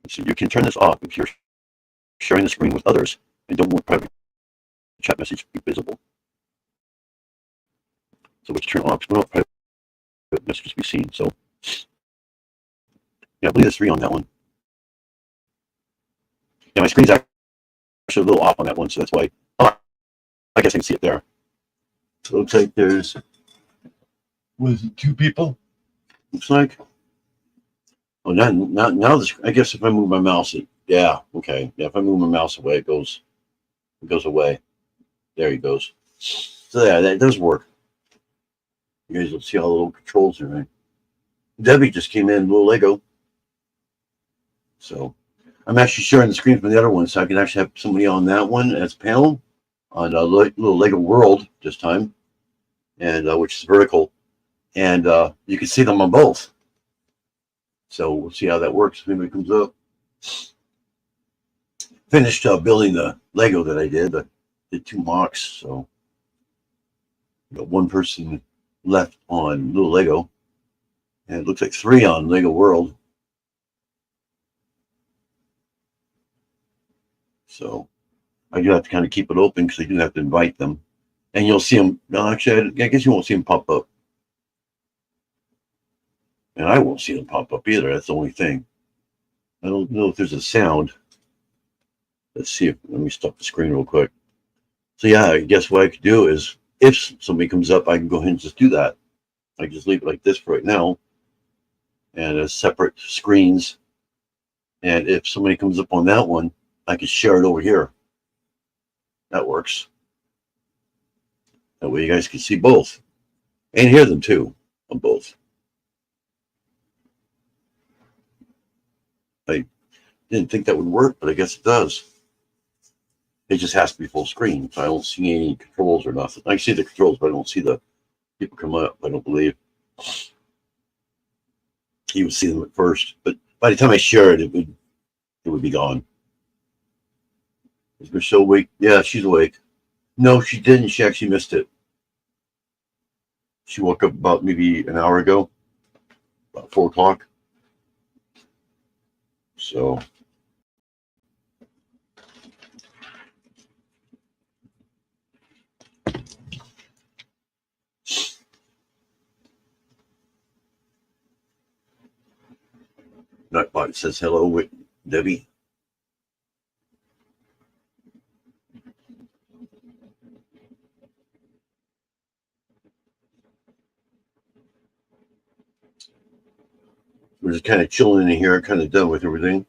So you can turn this off if you're sharing the screen with others and don't want private chat message to be visible. So we can turn it off because we don't want private messages to be seen. So yeah, I believe there's 3 on that one. Yeah, my screen's actually a little off on that one, so that's why. Oh, I guess I can see it there. So it looks like there's, what is it, 2 people? Looks like. Oh, now this, I guess if I move my mouse, yeah, okay. Yeah, if I move my mouse away, it goes away. There he goes. So yeah, that does work. You guys will see all the little controls are right. Debbie just came in, little Lego. So I'm actually sharing the screen from the other one, so I can actually have somebody on that one as a panel on a little Lego world this time, and which is vertical, and you can see them on both. So we'll see how that works if anybody comes up. Finished building the Lego that I did. I did 2 mocks, so got 1 person left on little Lego, and it looks like 3 on Lego World. So I do have to kind of keep it open because I do have to invite them, and you'll see them. No, actually, I guess you won't see them pop up, and I won't see them pop up either. That's the only thing. I don't know if there's a sound. Let's see. Let me stop the screen real quick. So yeah, I guess what I could do is if somebody comes up, I can go ahead and just do that. I can just leave it like this for right now, and as separate screens. And if somebody comes up on that one, I can share it over here. That works. That way you guys can see both and hear them too on both. Didn't think that would work, but I guess it does. It just has to be full screen. So I don't see any controls or nothing. I see the controls, but I don't see the people come up. I don't believe. You would see them at first, but by the time I share it, it would be gone. Is Michelle awake? Yeah, she's awake. No, she didn't. She actually missed it. She woke up about maybe an hour ago, about 4 o'clock. So Nightbot says hello with Debbie. We're just kind of chilling in here, kind of done with everything.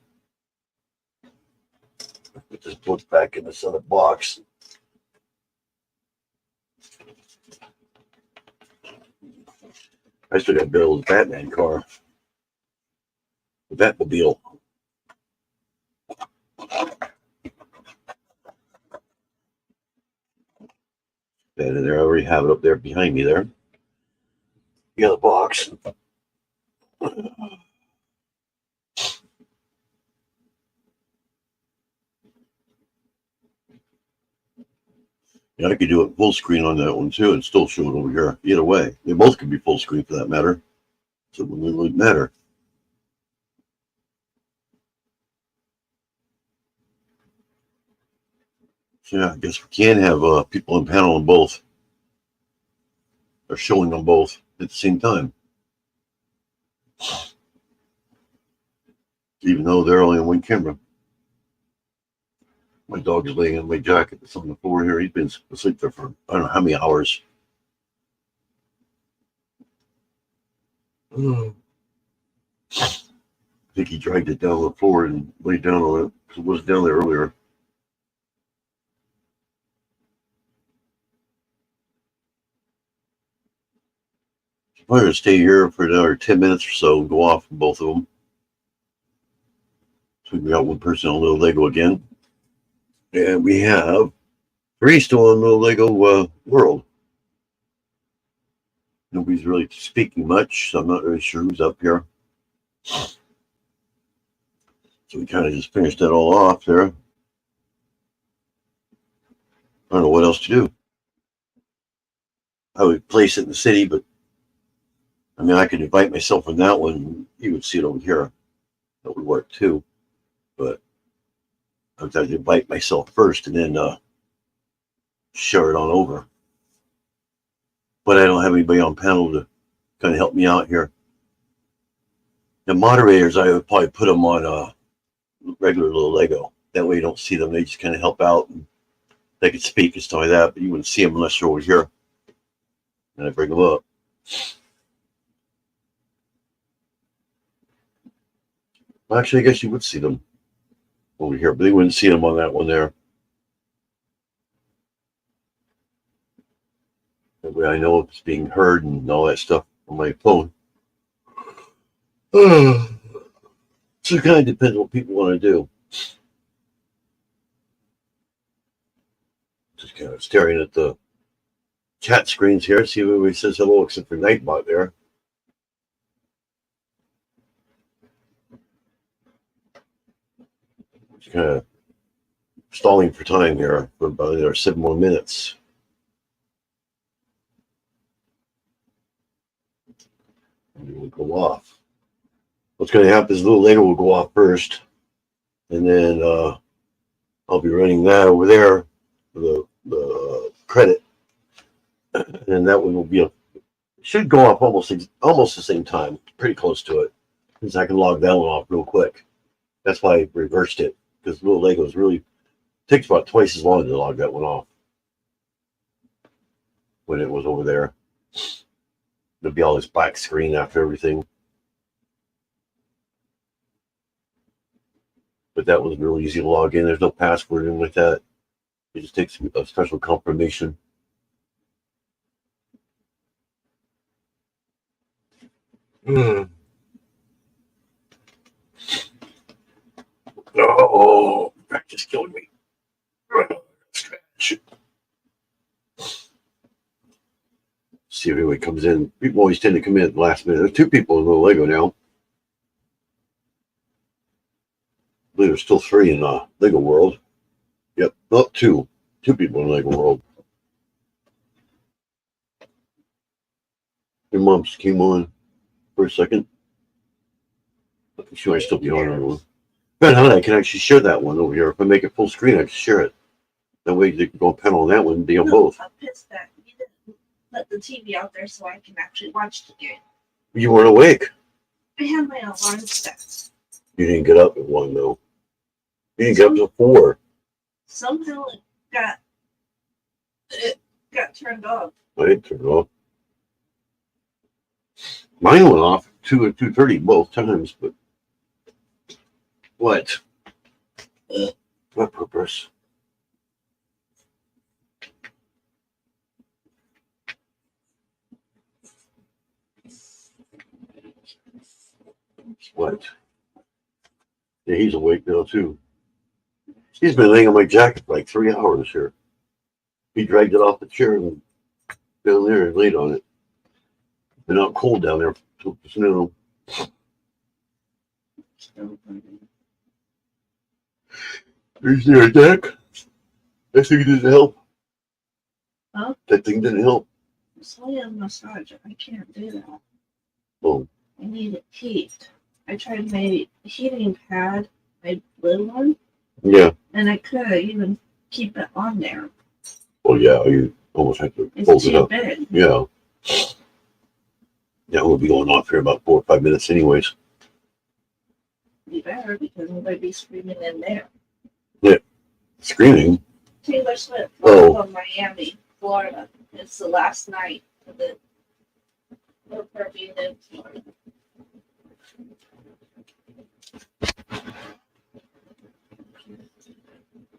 Put this book back in this other box. I still got Bill's Batman car. The Batmobile. And there, I already have it up there behind me there. The other box. Yeah, I could do it full screen on that one too and still show it over here. Either way, they both could be full screen for that matter. So it wouldn't matter. So yeah, I guess we can have people on panel on both. Or showing on both at the same time. Even though they're only on one camera. My dog is laying in my jacket that's on the floor here. He's been asleep there for I don't know how many hours. I think he dragged it down the floor and laid down on it because it was down there earlier. I'm going to stay here for another 10 minutes or so and go off from both of them. So we got one person on Little Lego again. And we have 3 still on Little Lego World. Nobody's really speaking much, so I'm not really sure who's up here. So we kind of just finished that all off there. I don't know what else to do. I would place it in the city, but I mean, I could invite myself on that one. You would see it over here. That would work too. But I would have to invite myself first and then share it on over. But I don't have anybody on panel to kind of help me out here. The moderators, I would probably put them on regular Little Lego. That way you don't see them. They just kind of help out. And they could speak and stuff like that, but you wouldn't see them unless they're over here. And I bring them up. Well, actually, I guess you would see them over here, but they wouldn't see them on that one there. That way I know if it's being heard and all that stuff on my phone. So it kind of depends what people want to do. Just kind of staring at the chat screens here, see if everybody says hello except for Nightbot there. Just kind of stalling for time here for about another 7 more minutes. And it will go off. What's going to happen is Little Lego will go off first, and then I'll be running that over there for the credit, and that one will be should go off almost the same time, pretty close to it, because I can log that one off real quick. That's why I reversed it, because Little Legos really takes about twice as long to log that one off when it was over there. There'll be all this black screen after everything. But that was real easy to log in. There's no password in with that. It just takes a special confirmation. Oh, that just killed me. Scratch. See if anybody comes in. People always tend to come in at the last minute. There's 2 people in the Lego now. I believe there's still 3 in Lego World. Yep, not 2. 2 people in Lego World. Your mom just came on for a second. She might still be on her one. But how I can actually share that one over here. If I make it full screen, I can share it. That way you can go panel on that one and be on both. I'm pissed that you didn't let the TV out there so I can actually watch the game. You weren't awake. I had my alarm set. You didn't get up at 1 though. You didn't get up till 4. Somehow it got turned off. I didn't turn it off. Mine went off at 2 and 2:30 both times, but what? What purpose? What? Yeah, he's awake now too. He's been laying on my jacket for like 3 hours here. He dragged it off the chair and down there and laid on it. Been out cold down there. Snow. Is there a deck? That thing didn't help. Huh? That thing didn't help. It's only a massage. I can't do that. Oh. I need it heat. I tried my heating pad, my blue one. Yeah. And I could even keep it on there. Oh yeah, you almost have to It's fold it too up. big. Yeah. Yeah, we'll be going off here about 4 or 5 minutes anyways. You better, because nobody be screaming in there. Yeah. Screaming? Taylor Swift Oh. from Miami, Florida. It's the last night of her being in Florida.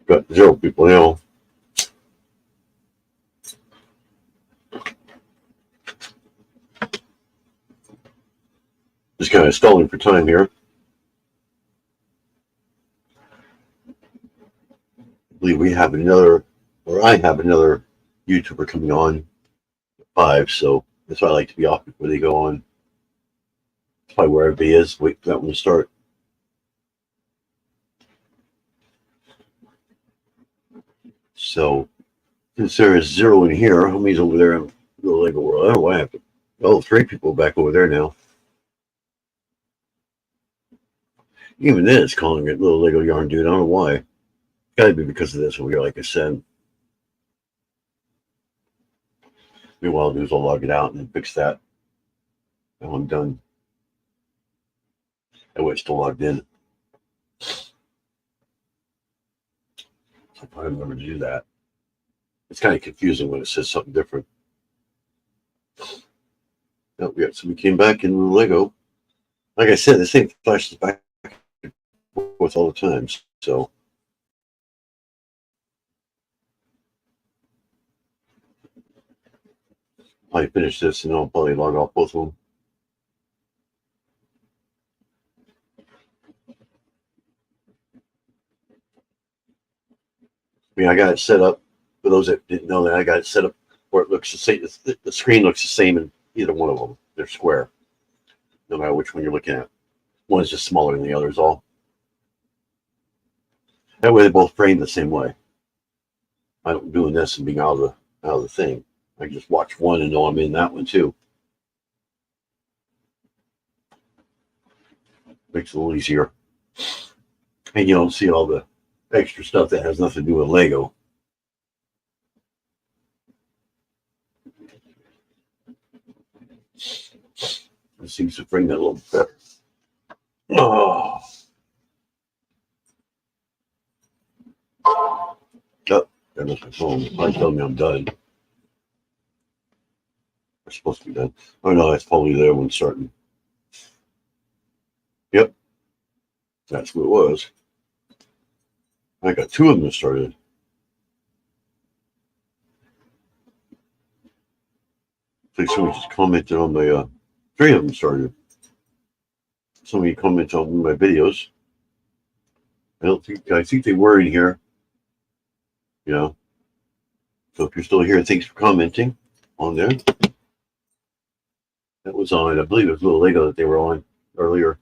Got 0 people now. Just kind of stalling for time here. I believe we have another, or I have another YouTuber coming on at 5, so that's why I like to be off before they go on. That's probably where everybody is. Wait for that one to start. So, since there is 0 in here, how many's over there in the Lego World? I don't know why I have to. Oh, 3 people back over there now. Even then, it's calling it Little Lego Yarn Dude. I don't know why. Gotta be because of this over here, like I said. Maybe what I'll do is I'll log it out and then fix that. And I'm done. That way it's still logged in. I'll probably remember to do that. It's kind of confusing when it says something different. Oh, yeah, so we came back into the Lego. Like I said, this thing flashes back and forth all the time. So I finish this and I'll probably log off both of them. I mean, I got it set up. For those that didn't know that, I got it set up where it looks the same. The screen looks the same in either one of them. They're square, no matter which one you're looking at. One's just smaller than the other is all. That way they both frame the same way. I don't doing this and being out of the thing. I can just watch one and know I'm in that one too. Makes it a little easier. And you don't see all the extra stuff that has nothing to do with Lego. It seems to bring that a little better. Oh. Oh, there goes my phone. Probably telling me I'm done. We're supposed to be done. Oh no, that's probably the other one starting. Yep. That's what it was. I got 2 of them that started. I think somebody just commented on my 3 of them started. Somebody commented on one of my videos. I think they were in here. You know. So if you're still here, thanks for commenting on there. That was on, I believe it was Little Lego that they were on earlier.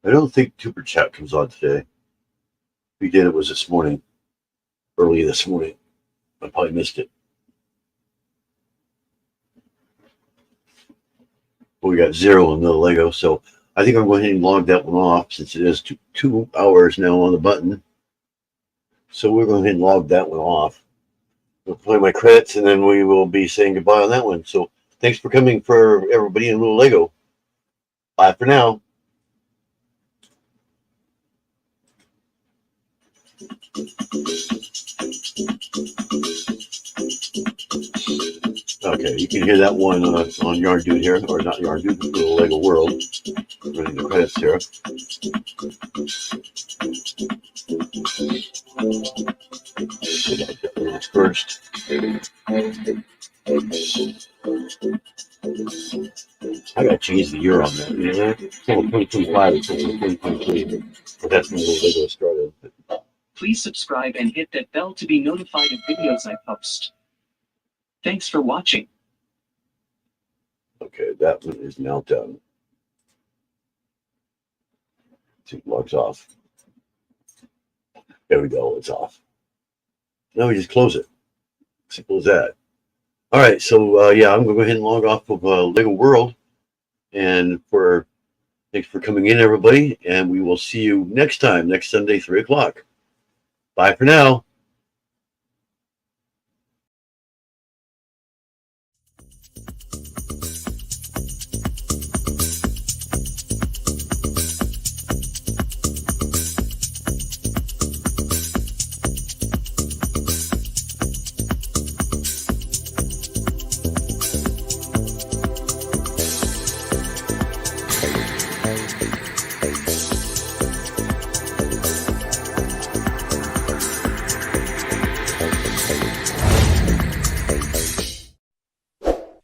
I don't think Super Chat comes on today. If he did, it was this morning. Early this morning. I probably missed it. But we got 0 on Little Lego, so I think I'm going ahead and log that one off since it is 2 hours now on the button. So we're going ahead and log that one off. We'll play my credits and then we will be saying goodbye on that one. So thanks for coming for everybody in Little Lego. Bye for now. Okay, you can hear that one on Yarn Dude here, or not Yarn Dude, Little Lego World. Running the credits here. First. I gotta change the year on that. You know, it's all 2025 instead of 2023. But that's when Little Lego started. Please subscribe and hit that bell to be notified of videos I post. Thanks for watching. Okay, that one is now done. It logs off. There we go, it's off. Now we just close it. Simple as that. All right, so yeah, I'm gonna go ahead and log off of Lego World. And thanks for coming in, everybody. And we will see you next time, next Sunday, 3 o'clock. Bye for now.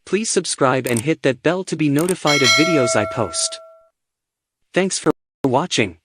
Please subscribe and hit that bell to be notified of videos I post. Thanks for watching.